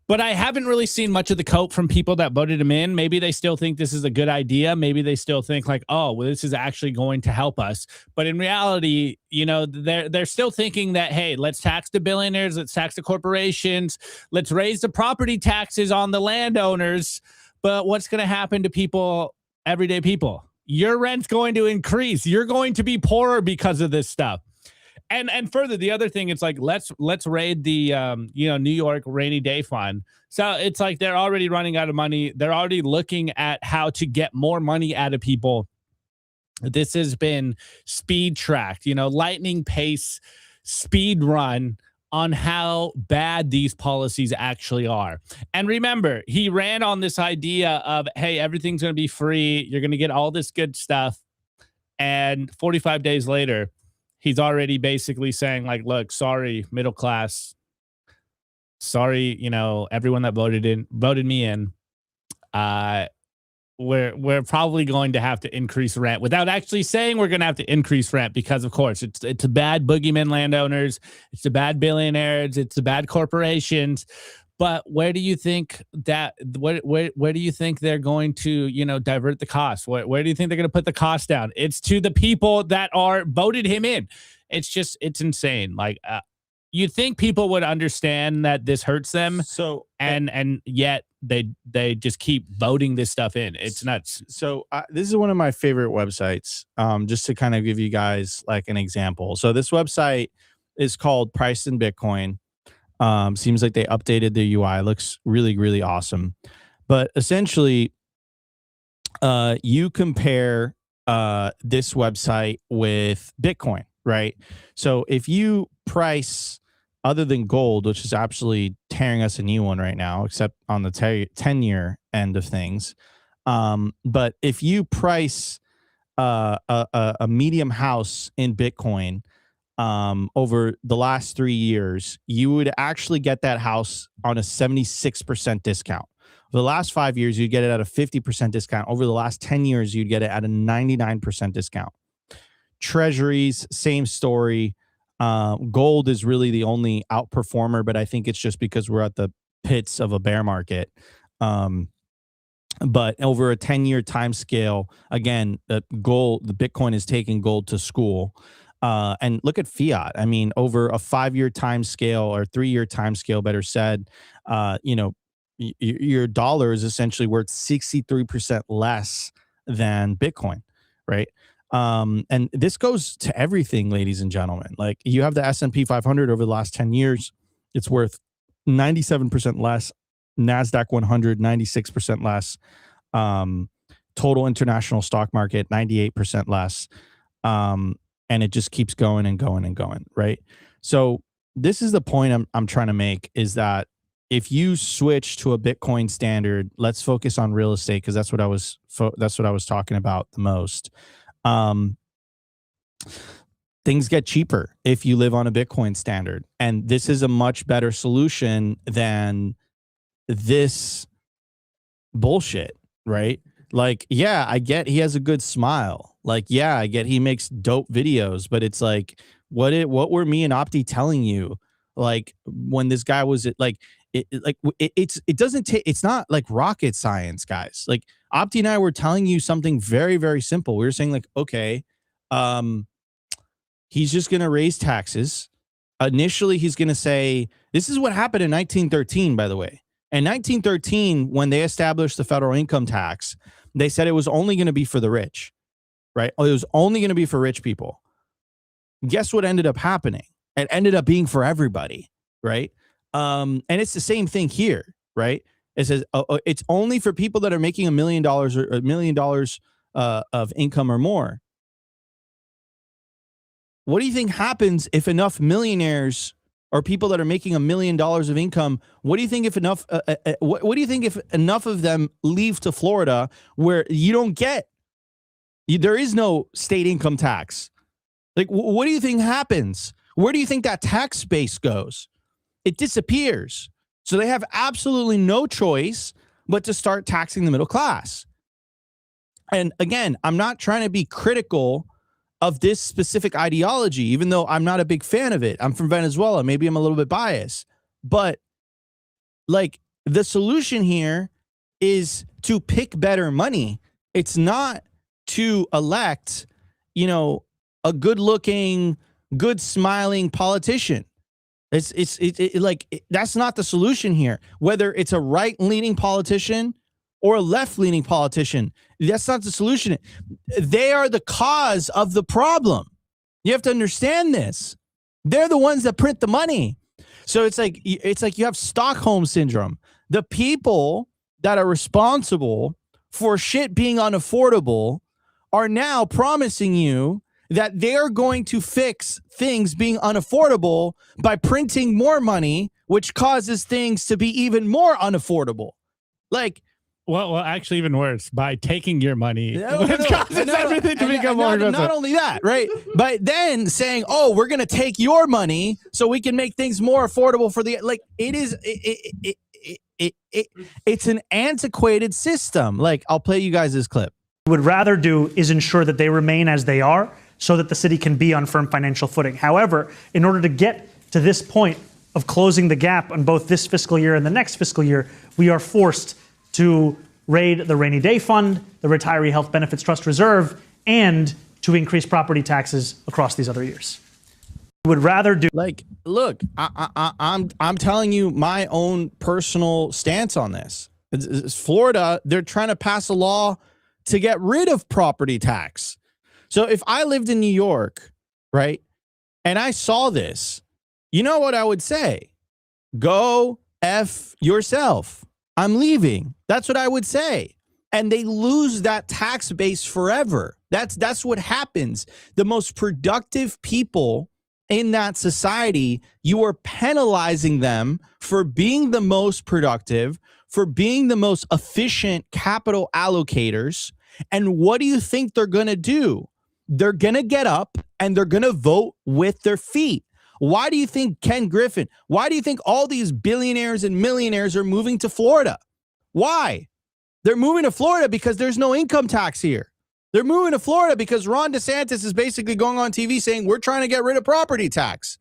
But I haven't really seen much of the cope from people that voted him in. Maybe they still think this is a good idea. Maybe they still think like, oh, well, this is actually going to help us. But in reality, you know, they're still thinking that, hey, let's tax the billionaires, let's tax the corporations, let's raise the property taxes on the landowners. But what's going to happen to people, everyday people? Your rent's going to increase. You're going to be poorer because of this stuff. And further, the other thing, it's like, let's raid the, you know, New York rainy day fund. So it's like they're already running out of money. They're already looking at how to get more money out of people. This has been speed tracked, you know, lightning pace, speed run on how bad these policies actually are. And remember, he ran on this idea of, hey, everything's going to be free. You're going to get all this good stuff. And 45 days later, he's already basically saying like, look, sorry, middle class. Sorry, you know, everyone that voted me in. We're probably going to have to increase rent without actually saying we're going to have to increase rent because, of course, it's the bad boogeyman landowners, it's the bad billionaires, it's the bad corporations. But where do you think that where do you think they're going to, you know, divert the cost? Where do you think they're going to put the cost down? It's to the people that are voted him in. It's just, it's insane. Like you'd think people would understand that this hurts them. So and yet they just keep voting this stuff in. It's nuts. So this is one of my favorite websites. Just to kind of give you guys like an example. So this website is called Price in Bitcoin. Seems like they updated the UI. Looks really, really awesome. But essentially, you compare this website with Bitcoin, right? So if you price other than gold, which is actually tearing us a new one right now, except on the 10-year end of things. But if you price a medium house in Bitcoin, over the last 3 years, you would actually get that house on a 76% discount. For the last 5 years, you'd get it at a 50% discount. Over the last 10 years, you'd get it at a 99% discount. Treasuries, same story. Gold is really the only outperformer, but I think it's just because we're at the pits of a bear market. But over a 10-year time scale, again, the Bitcoin is taking gold to school. And look at fiat. I mean, over a 5-year time scale or 3-year time scale, better said, you know, your dollar is essentially worth 63% less than Bitcoin, right? And this goes to everything, ladies and gentlemen. Like you have the S&P 500 over the last 10 years, it's worth 97% less. NASDAQ 100, 96% less. Total international stock market, 98% less. And it just keeps going and going and going, right? So this is the point I'm trying to make, is that if you switch to a Bitcoin standard, let's focus on real estate, because that's what I was talking about the most. Things get cheaper if you live on a Bitcoin standard, and this is a much better solution than this bullshit, right? Like, yeah, I get he has a good smile. Like, yeah, I get he makes dope videos, but it's like, what were me and Opti telling you? Like, when this guy was like, it doesn't take, it's not like rocket science, guys. Like, Opti and I were telling you something very, very simple. We were saying like, okay, he's just going to raise taxes. Initially, he's going to say, this is what happened in 1913, by the way. In 1913, when they established the federal income tax, they said it was only going to be for the rich, right? It was only going to be for rich people. Guess what ended up happening? It ended up being for everybody, right? And it's the same thing here, right? It says it's only for people that are making $1 million or $1 million of income or more. What do you think happens if enough millionaires or people that are making $1 million of income? What do you think if enough? What do you think if enough of them leave to Florida, where you don't get, there is no state income tax? Like, what do you think happens? Where do you think that tax base goes? It disappears. So they have absolutely no choice but to start taxing the middle class. And again, I'm not trying to be critical of this specific ideology, even though I'm not a big fan of it. I'm from Venezuela. Maybe I'm a little bit biased, but like, the solution here is to pick better money. It's not to elect, a good looking, good smiling politician. That's not the solution here. Whether it's a right leaning politician or a left leaning politician, that's not the solution. They are the cause of the problem. You have to understand this. They're the ones that print the money. So it's like you have Stockholm syndrome. The people that are responsible for shit being unaffordable are now promising you that they're going to fix things being unaffordable by printing more money, which causes things to be even more unaffordable. Like, well, actually, even worse, by taking your money, which causes everything to become more expensive. Not only that, right? But then saying, "Oh, we're going to take your money so we can make things more affordable for the," like, it's an antiquated system. Like, I'll play you guys this clip. Would rather do is ensure that they remain as they are, so that the city can be on firm financial footing. However, in order to get to this point of closing the gap on both this fiscal year and the next fiscal year, we are forced to raid the rainy day fund, the retiree health benefits trust reserve, and to increase property taxes across these other years. We would rather do, like, look, I'm telling you my own personal stance on this. It's Florida, they're trying to pass a law to get rid of property tax. So if I lived in New York, right, and I saw this, you know what I would say? Go F yourself. I'm leaving. That's what I would say. And they lose that tax base forever. That's what happens. The most productive people in that society, you are penalizing them for being the most productive, for being the most efficient capital allocators. And what do you think they're going to do? They're going to get up and they're going to vote with their feet. Why do you think Ken Griffin, why do you think all these billionaires and millionaires are moving to Florida? Why? They're moving to Florida because there's no income tax here. They're moving to Florida because Ron DeSantis is basically going on TV saying, we're trying to get rid of property tax.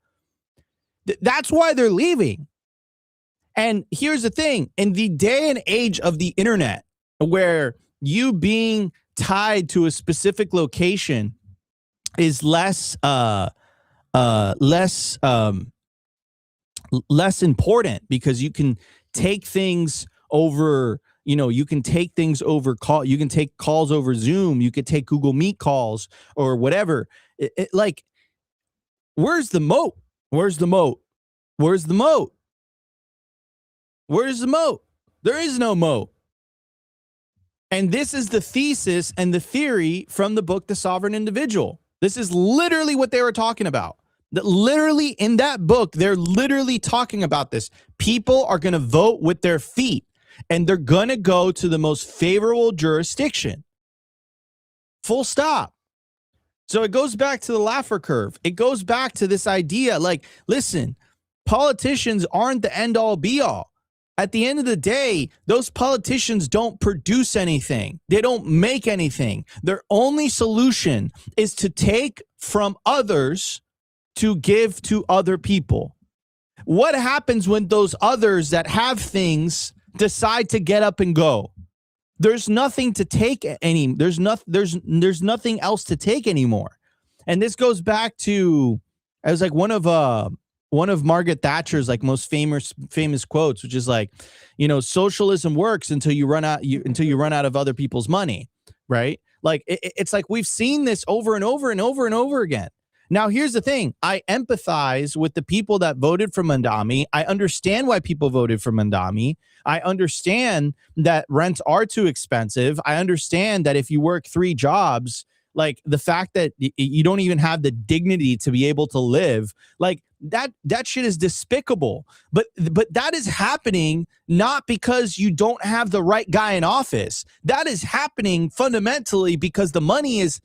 That's why they're leaving. And here's the thing, in the day and age of the internet, where you being tied to a specific location is less important, because you can take things over, you can take things over call, you can take calls over Zoom, you could take Google Meet calls or whatever. Like, where's the moat? Where's the moat? Where's the moat? Where's the moat? There is no moat. And this is the thesis and the theory from the book, The Sovereign Individual. This is literally what they were talking about. That literally in that book, they're literally talking about this. People are going to vote with their feet, and they're going to go to the most favorable jurisdiction. Full stop. So it goes back to the Laffer curve. It goes back to this idea, like, listen, politicians aren't the end all be all. At the end of the day, those politicians don't produce anything. They don't make anything. Their only solution is to take from others to give to other people. What happens when those others that have things decide to get up and go? There's nothing to take there's nothing else to take anymore. And this goes back to, I was like, one of Margaret Thatcher's like most famous quotes, which is like, you know, socialism works until you run out of other people's money, right? Like it's like we've seen this over and over and over and over again. Now, here's the thing. I empathize with the people that voted for Mamdani. I understand why people voted for Mamdani. I understand that rents are too expensive. I understand that if you work 3 jobs, like the fact that you don't even have the dignity to be able to live, like that shit is despicable. But that is happening not because you don't have the right guy in office. That is happening fundamentally because the money is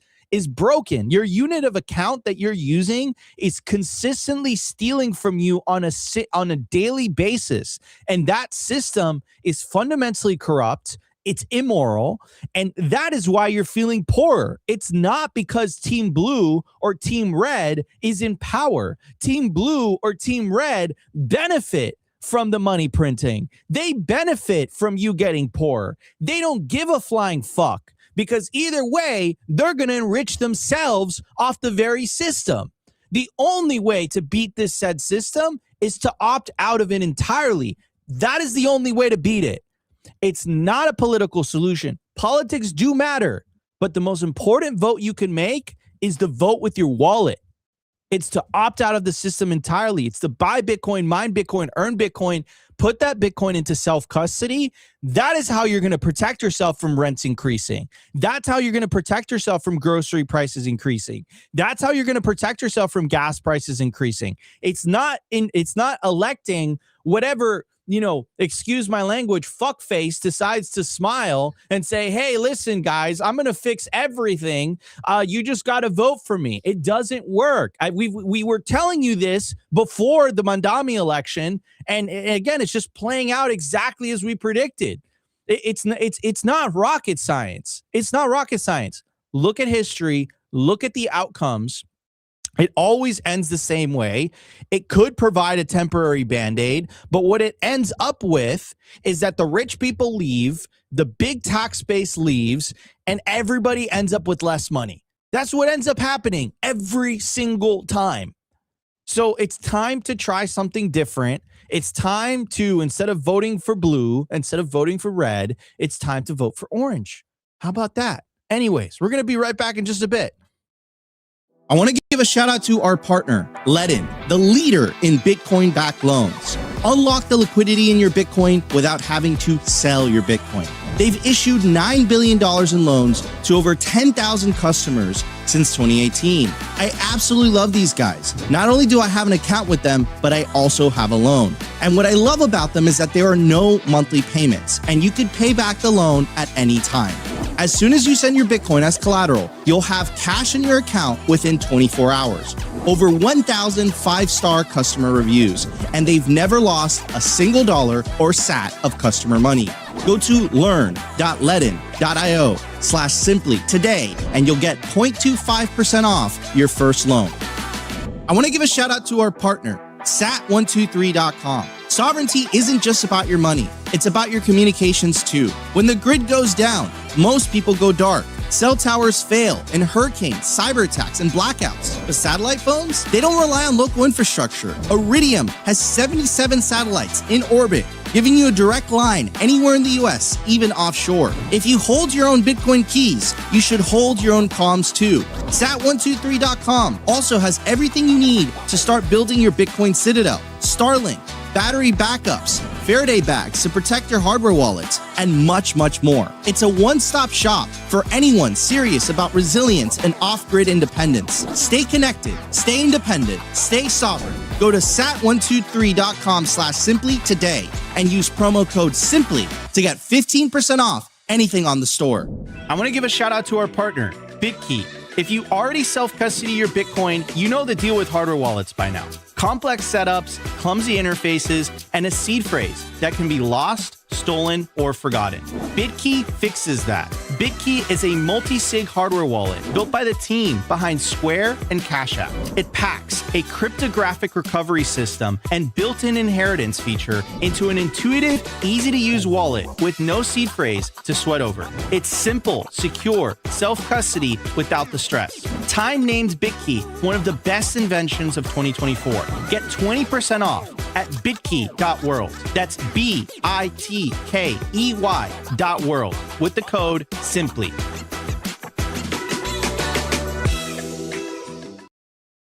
broken. Your unit of account that you're using is consistently stealing from you on a daily basis. And that system is fundamentally corrupt. It's immoral. And that is why you're feeling poorer. It's not because Team Blue or Team Red is in power. Team Blue or Team Red benefit from the money printing. They benefit from you getting poorer. They don't give a flying fuck, because either way, they're going to enrich themselves off the very system. The only way to beat this said system is to opt out of it entirely. That is the only way to beat it. It's not a political solution. Politics do matter, but the most important vote you can make is to vote with your wallet. It's to opt out of the system entirely. It's to buy Bitcoin, mine Bitcoin, earn Bitcoin, put that Bitcoin into self-custody. That is how you're going to protect yourself from rents increasing. That's how you're going to protect yourself from grocery prices increasing. That's how you're going to protect yourself from gas prices increasing. It's not electing whatever, you know, excuse my language, fuckface decides to smile and say, hey, listen, guys, I'm going to fix everything. You just got to vote for me. It doesn't work. We were telling you this before the Mamdani election. And again, it's just playing out exactly as we predicted. It's not rocket science. It's not rocket science. Look at history. Look at the outcomes. It always ends the same way. It could provide a temporary Band-Aid, but what it ends up with is that the rich people leave, the big tax base leaves, and everybody ends up with less money. That's what ends up happening every single time. So it's time to try something different. It's time to, instead of voting for blue, instead of voting for red, it's time to vote for orange. How about that? Anyways, we're going to be right back in just a bit. I want to give a shout out to our partner, Ledin, the leader in Bitcoin-backed loans. Unlock the liquidity in your Bitcoin without having to sell your Bitcoin. They've issued $9 billion in loans to over 10,000 customers since 2018. I absolutely love these guys. Not only do I have an account with them, but I also have a loan. And what I love about them is that there are no monthly payments, and you could pay back the loan at any time. As soon as you send your Bitcoin as collateral, you'll have cash in your account within 24 hours. Over 1,000 5-star customer reviews, and they've never lost a single dollar or sat of customer money. Go to learn.ledin.io/simply today, and you'll get 0.25% off your first loan. I want to give a shout out to our partner, sat123.com. Sovereignty isn't just about your money. It's about your communications too. When the grid goes down, most people go dark. Cell towers fail in hurricanes, cyber attacks, and blackouts. But satellite phones, they don't rely on local infrastructure. Iridium has 77 satellites in orbit, giving you a direct line anywhere in the US, even offshore. If you hold your own Bitcoin keys, you should hold your own comms too. Sat123.com also has everything you need to start building your Bitcoin citadel. Starlink, battery backups, Faraday bags to protect your hardware wallets, and much, much more. It's a one-stop shop for anyone serious about resilience and off-grid independence. Stay connected, stay independent, stay sovereign. Go to sat123.com/simply today and use promo code SIMPLY to get 15% off anything on the store. I want to give a shout out to our partner, BitKey. If you already self-custody your Bitcoin, you know the deal with hardware wallets by now. Complex setups, clumsy interfaces, and a seed phrase that can be lost, stolen, or forgotten. BitKey fixes that. BitKey is a multi-sig hardware wallet built by the team behind Square and Cash App. It packs a cryptographic recovery system and built-in inheritance feature into an intuitive, easy-to-use wallet with no seed phrase to sweat over. It's simple, secure, self-custody without the stress. Time named BitKey one of the best inventions of 2024. Get 20% off at bitkey.world. That's BITKEY.world with the code SIMPLY.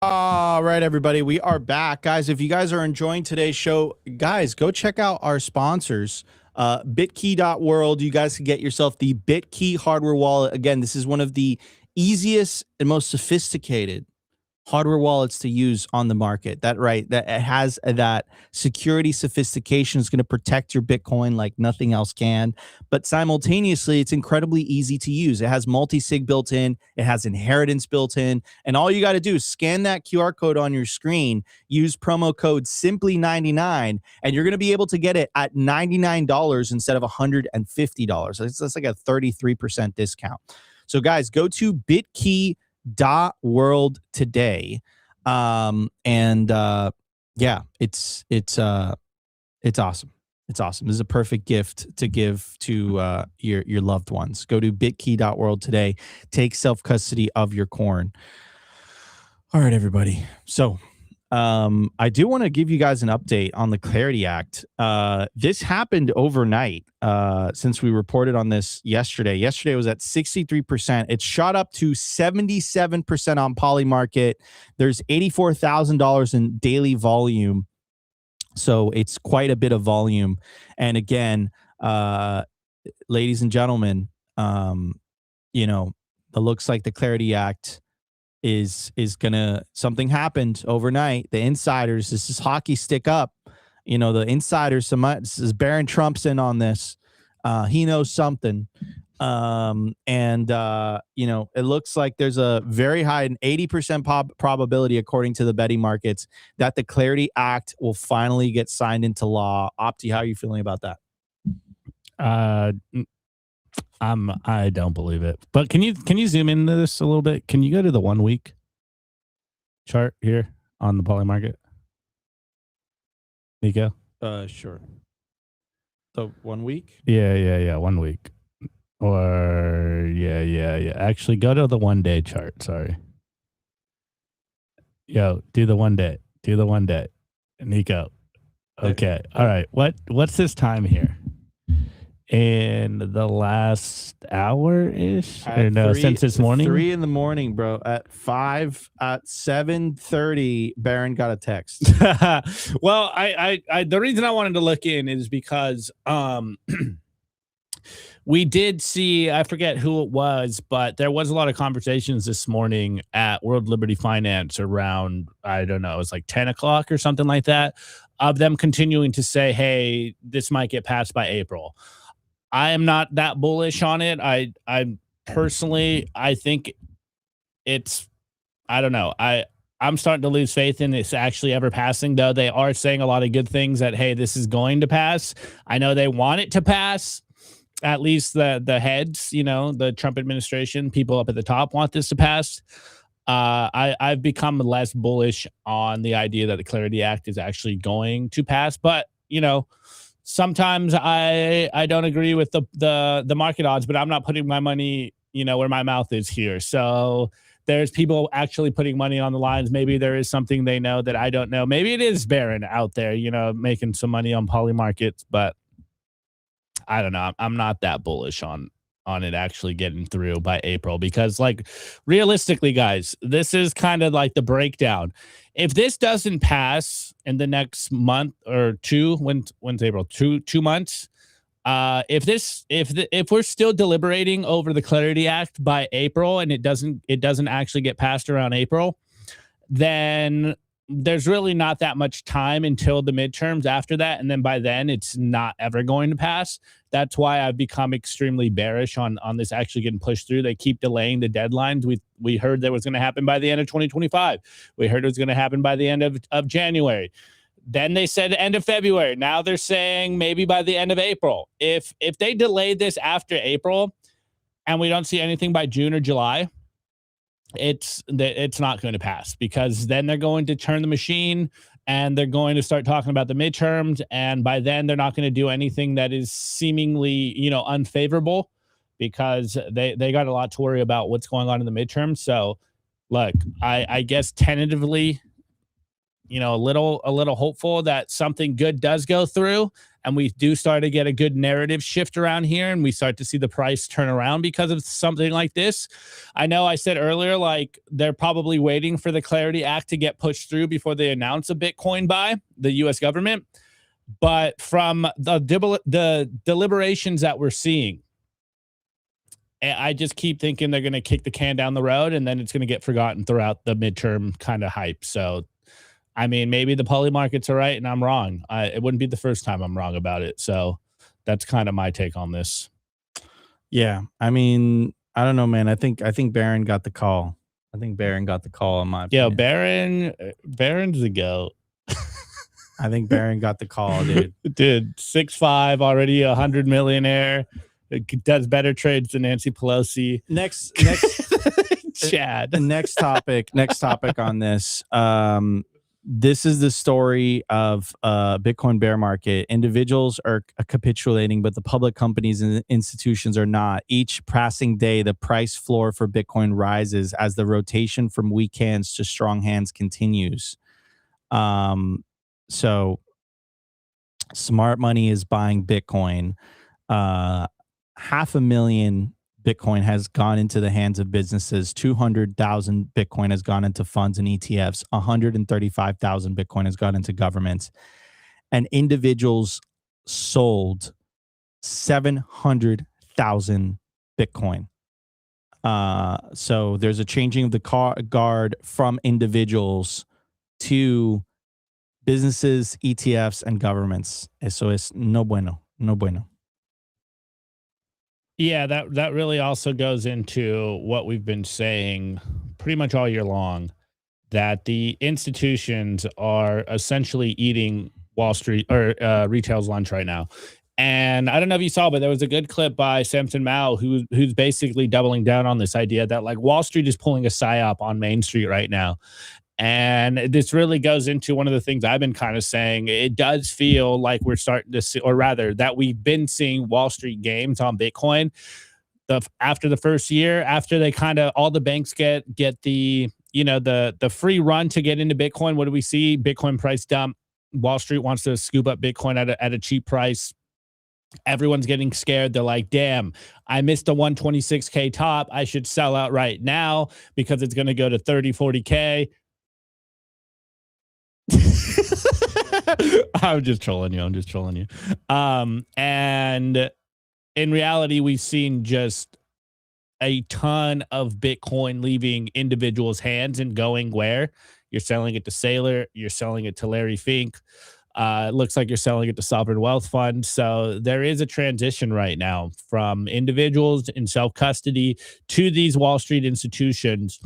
All right, everybody, we are back. Guys, if you guys are enjoying today's show, guys, go check out our sponsors. Bitkey.world. You guys can get yourself the BitKey hardware wallet. Again, this is one of the easiest and most sophisticated hardware wallets to use on the market. That it has that security sophistication. Is going to protect your Bitcoin like nothing else can, but simultaneously it's incredibly easy to use. It has multi-sig built in, it has inheritance built in, and all you got to do is scan that QR code on your screen, use promo code SIMPLY99, and you're going to be able to get it at $99 instead of $150. That's like a 33% discount. So guys, go to bitkey.world today. Yeah, it's awesome. It's awesome. This is a perfect gift to give to your loved ones. Go to bitkey.world today. Take self-custody of your corn. All right, everybody. So I do want to give you guys an update on the Clarity Act. This happened overnight since we reported on this yesterday. Yesterday was at 63%. It shot up to 77% on Polymarket. There's $84,000 in daily volume. So it's quite a bit of volume. And again, ladies and gentlemen, it looks like the Clarity Act is gonna, something happened overnight. The insiders, this is hockey stick up. The insiders, this is Barron Trump's in on this. He knows something. It looks like there's a very high, an 80% probability, according to the betting markets, that the Clarity Act will finally get signed into law. Opti, how are you feeling about that? I don't believe it. But can you zoom into this a little bit? Can you go to the 1 week chart here on the Polymarket? Nico? Sure. So 1 week? Yeah. 1 week. Or yeah. Actually, go to the 1 day chart. Sorry. Yo, do the 1 day. Nico. Okay. All right. What's this time here? In the last hour-ish? Or no, since this morning? 3 in the morning, bro. At 7:30, Barron got a text. Well, I the reason I wanted to look in is because we did see, I forget who it was, but there was a lot of conversations this morning at World Liberty Finance around, I don't know, it was like 10 o'clock or something like that, of them continuing to say, hey, this might get passed by April. I am not that bullish on it. I personally, I think it's, I don't know. I'm starting to lose faith in it's actually ever passing, though. They are saying a lot of good things that, hey, this is going to pass. I know they want it to pass. At least the heads, the Trump administration, people up at the top want this to pass. I've become less bullish on the idea that the Clarity Act is actually going to pass. But, sometimes I don't agree with the market odds, but I'm not putting my money, where my mouth is here. So there's people actually putting money on the lines. Maybe there is something they know that I don't know. Maybe it is Barron out there, making some money on Polymarkets, but I don't know. I'm not that bullish on on it actually getting through by April, because like realistically, guys, this is kind of like the breakdown. If this doesn't pass in the next month or two, when's April? Two months. If we're still deliberating over the Clarity Act by April and it doesn't actually get passed around April, then there's really not that much time until the midterms after that, and then by then it's not ever going to pass. That's why I've become extremely bearish on this actually getting pushed through. They keep delaying the deadlines. We heard that was going to happen by the end of 2025. We heard it was going to happen by the end of January. Then they said end of February. Now they're saying maybe by the end of April. If they delay this after April and we don't see anything by June or July, it's not going to pass, because then they're going to turn the machine and they're going to start talking about the midterms, and by then they're not going to do anything that is seemingly unfavorable, because they got a lot to worry about what's going on in the midterms. So look, I guess tentatively, a little hopeful that something good does go through and we do start to get a good narrative shift around here and we start to see the price turn around because of something like this. I know I said earlier, like, they're probably waiting for the Clarity Act to get pushed through before they announce a Bitcoin buy, the U.S. government. But from the deliberations that we're seeing, I just keep thinking they're going to kick the can down the road and then it's going to get forgotten throughout the midterm kind of hype. So I mean, maybe the poly markets are right and I'm wrong. It wouldn't be the first time I'm wrong about it. So that's kind of my take on this. Yeah. I mean, I don't know, man. I think Barron got the call. I think Barron got the call in my opinion. Yeah, Barron's the GOAT. I think Barron got the call, dude. Dude, 6'5", already 100 millionaire. It does better trades than Nancy Pelosi. Next Chad. Next topic on this. This is the story of Bitcoin bear market. Individuals are capitulating, but the public companies and institutions are not. Each passing day, the price floor for Bitcoin rises as the rotation from weak hands to strong hands continues. So smart money is buying Bitcoin. 500,000 Bitcoin has gone into the hands of businesses. 200,000 Bitcoin has gone into funds and ETFs. 135,000 Bitcoin has gone into governments. And individuals sold 700,000 Bitcoin. So there's a changing of the guard from individuals to businesses, ETFs, and governments. Eso es no bueno. Yeah, that really also goes into what we've been saying pretty much all year long, that the institutions are essentially eating Wall Street or retail's lunch right now. And I don't know if you saw, but there was a good clip by Samson Mao who's basically doubling down on this idea that like Wall Street is pulling a psyop on Main Street right now. And this really goes into one of the things I've been kind of saying. It does feel like we're starting to see, or rather that we've been seeing Wall Street games on Bitcoin. After the first year, after they kind of, all the banks get the, the free run to get into Bitcoin. What do we see? Bitcoin price dump. Wall Street wants to scoop up Bitcoin at a cheap price. Everyone's getting scared. They're like, damn, I missed a 126K top. I should sell out right now because it's going to go to 30, 40K. I'm just trolling you. And in reality, we've seen just a ton of Bitcoin leaving individuals' hands and going where? You're selling it to Saylor, you're selling it to Larry Fink. It looks like you're selling it to sovereign wealth funds. So there is a transition right now from individuals in self-custody to these Wall Street institutions.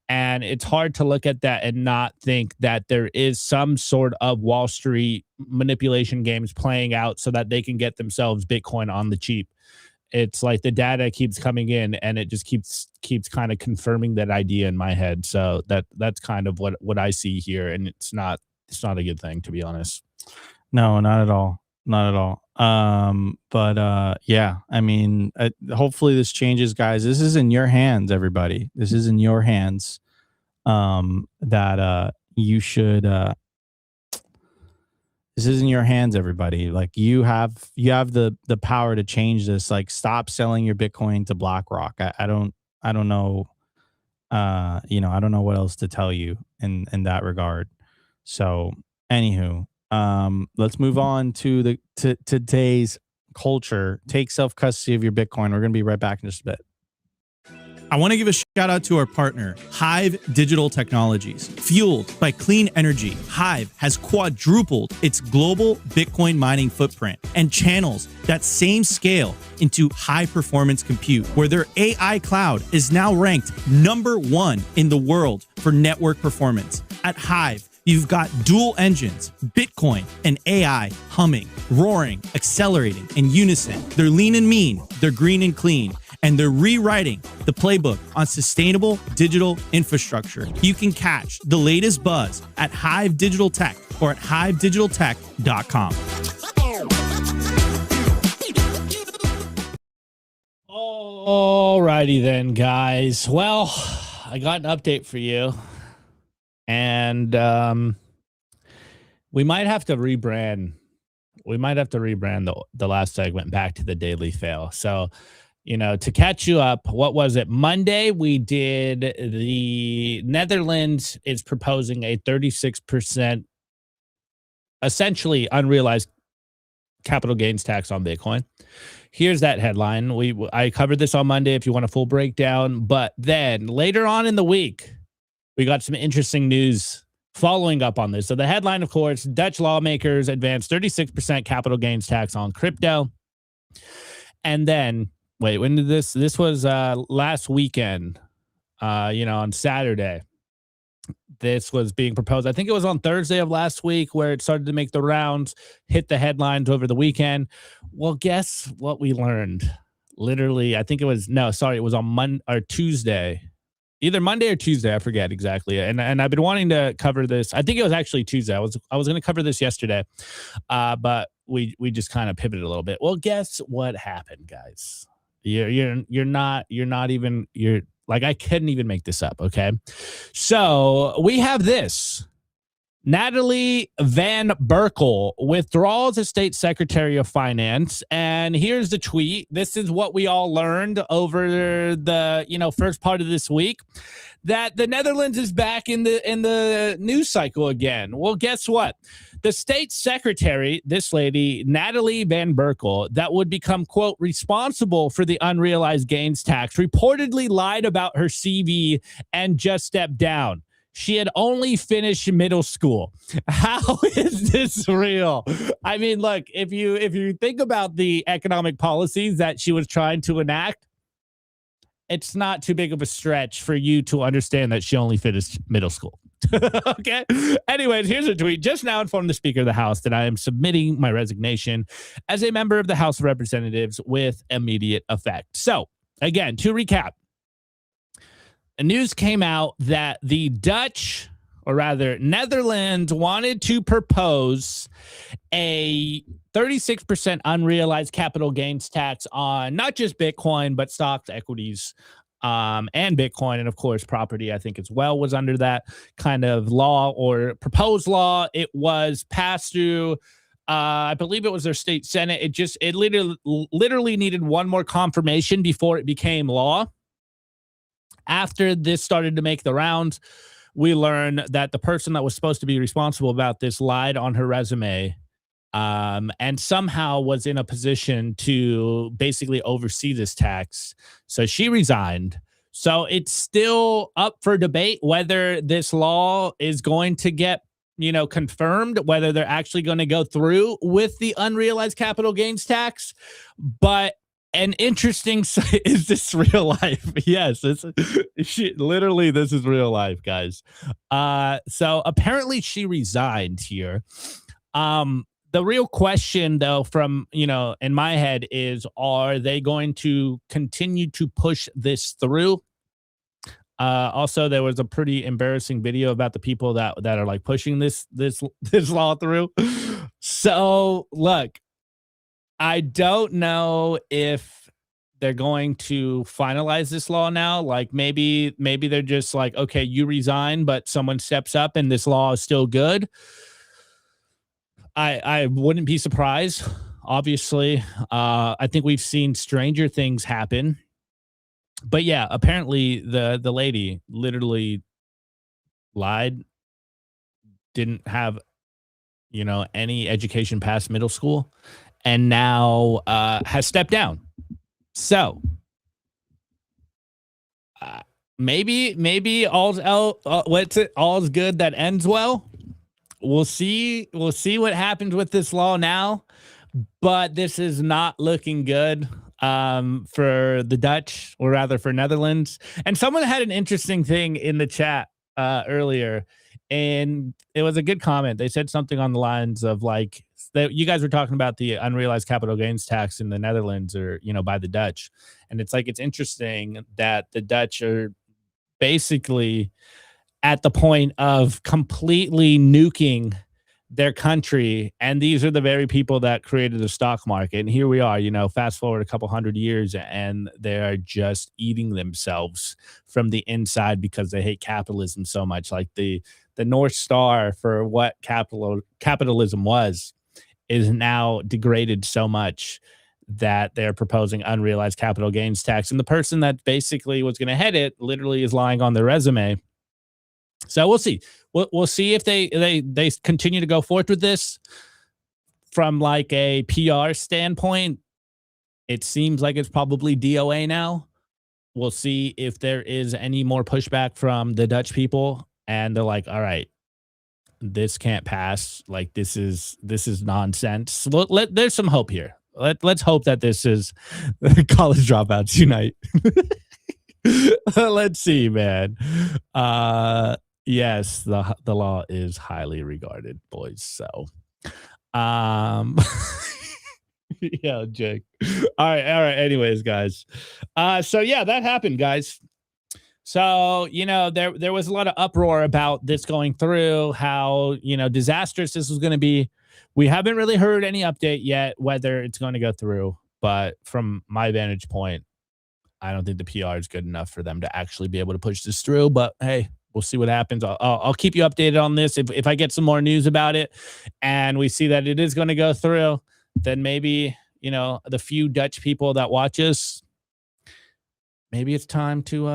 And it's hard to look at that and not think that there is some sort of Wall Street manipulation games playing out so that they can get themselves Bitcoin on the cheap. It's like the data keeps coming in and it just keeps kind of confirming that idea in my head. So that's kind of what I see here. And it's not a good thing, to be honest. No, not at all. Yeah, I mean, hopefully this changes, guys. This is in your hands, everybody. This is in your hands. That you should This is in your hands, everybody. Like you have the power to change this. Like stop selling your Bitcoin to BlackRock. I don't know. I don't know what else to tell you in that regard. So anywho, let's move on to today's culture. Take self-custody of your Bitcoin. We're going to be right back in just a bit. I want to give a shout out to our partner, HIVE Digital Technologies. Fueled by clean energy, HIVE has quadrupled its global Bitcoin mining footprint and channels that same scale into high performance compute, where their AI cloud is now ranked #1 in the world for network performance. At HIVE, you've got dual engines, Bitcoin and AI humming, roaring, accelerating in unison. They're lean and mean, they're green and clean, and they're rewriting the playbook on sustainable digital infrastructure. You can catch the latest buzz at Hive Digital Tech or at hivedigitaltech.com. Alrighty then, guys. Well, I got an update for you. And we might have to rebrand. We might have to rebrand the last segment back to the Daily Fail. So, to catch you up, what was it? Monday, we did the Netherlands is proposing a 36% essentially unrealized capital gains tax on Bitcoin. Here's that headline. I covered this on Monday if you want a full breakdown. But then later on in the week, we got some interesting news following up on this. So the headline, of course, Dutch lawmakers advance 36% capital gains tax on crypto. And then, wait, when did this was last weekend, on Saturday. This was being proposed. I think it was on Thursday of last week where it started to make the rounds, hit the headlines over the weekend. Well, guess what we learned? Literally, I think it was on Monday or Tuesday. Either Monday or Tuesday, I forget exactly. And I've been wanting to cover this. I think it was actually Tuesday. I was going to cover this yesterday, but we just kind of pivoted a little bit. Well, guess what happened, guys? I couldn't even make this up. Okay, so we have this. Natalie Van Berkel withdraws as state secretary of finance. And here's the tweet. This is what we all learned over the, first part of this week, that the Netherlands is back in the news cycle again. Well, guess what? The state secretary, this lady, Natalie Van Berkel, that would become, quote, responsible for the unrealized gains tax, reportedly lied about her CV and just stepped down. She had only finished middle school. How is this real? I mean, look, if you think about the economic policies that she was trying to enact, it's not too big of a stretch for you to understand that she only finished middle school. Okay. Anyways, here's a tweet. Just now informed the Speaker of the House that I am submitting my resignation as a member of the House of Representatives with immediate effect. So, again, to recap, news came out that the Dutch, or rather Netherlands, wanted to propose a 36% unrealized capital gains tax on not just Bitcoin, but stocks, equities, and Bitcoin. And of course, property, I think as well, was under that kind of law or proposed law. It was passed through, I believe it was their state Senate. It literally needed one more confirmation before it became law. After this started to make the rounds, we learned that the person that was supposed to be responsible about this lied on her resume, and somehow was in a position to basically oversee this tax. So she resigned. So it's still up for debate whether this law is going to get, confirmed, whether they're actually going to go through with the unrealized capital gains tax. But an interesting, is this real life? Yes, this is real life, guys. So apparently she resigned here. The real question, though, from, in my head is, are they going to continue to push this through? Also, there was a pretty embarrassing video about the people that are like pushing this law through. So look, I don't know if they're going to finalize this law now. Like maybe they're just like, okay, you resign, but someone steps up and this law is still good. I wouldn't be surprised. Obviously, I think we've seen stranger things happen. But yeah, apparently the lady literally lied, didn't have, any education past middle school, and now has stepped down. So maybe all's good that ends well. We'll see what happens with this law now, but this is not looking good for the Dutch, or rather for Netherlands. And someone had an interesting thing in the chat earlier, and it was a good comment. They said something on the lines of like, that you guys were talking about the unrealized capital gains tax in the Netherlands, or by the Dutch, and it's like, it's interesting that the Dutch are basically at the point of completely nuking their country, and these are the very people that created the stock market. And here we are, fast forward a couple hundred years, and they're just eating themselves from the inside because they hate capitalism so much. Like the North Star for what capitalism was is now degraded so much that they're proposing unrealized capital gains tax, and the person that basically was going to head it literally is lying on their resume. So we'll see. We'll see if they continue to go forth with this. From like a PR standpoint, it seems like it's probably DOA now. We'll see if there is any more pushback from the Dutch people, and they're like, all right, this can't pass. Like, this is nonsense. There's some hope here. Let's hope that this is college dropouts unite. Let's see, man. Yes, the law is highly regarded, boys. So, yeah, Jake. All right. Anyways, guys. So yeah, that happened, guys. So, there was a lot of uproar about this going through, how, disastrous this was going to be. We haven't really heard any update yet whether it's going to go through, but from my vantage point, I don't think the PR is good enough for them to actually be able to push this through. But hey, we'll see what happens. I'll keep you updated on this. If I get some more news about it and we see that it is going to go through, then maybe, the few Dutch people that watch us, maybe it's time to,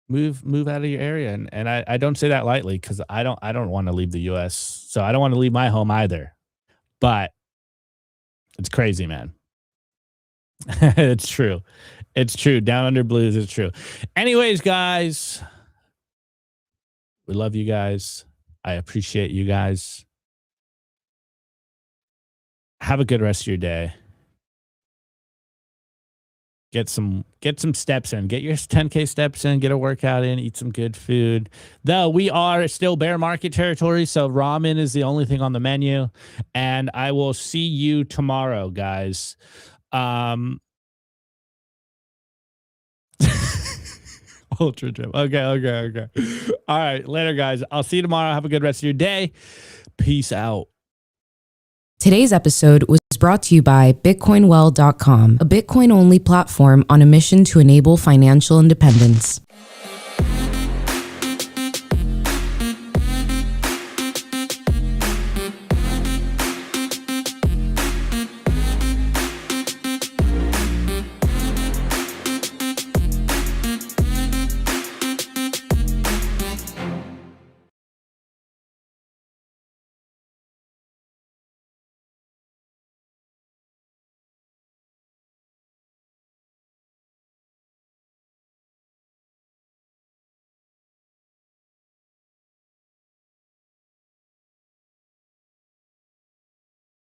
move out of your area. And I don't say that lightly, because I don't want to leave the US. So I don't want to leave my home either. But it's crazy, man. It's true. It's true. Down under blues is true. Anyways, guys, we love you guys. I appreciate you guys. Have a good rest of your day. Get some steps in. Get your 10K steps in. Get a workout in. Eat some good food. Though we are still bear market territory, so ramen is the only thing on the menu. And I will see you tomorrow, guys. Ultra trip. Okay. All right, later, guys. I'll see you tomorrow. Have a good rest of your day. Peace out. Today's episode was brought to you by BitcoinWell.com, a Bitcoin-only platform on a mission to enable financial independence.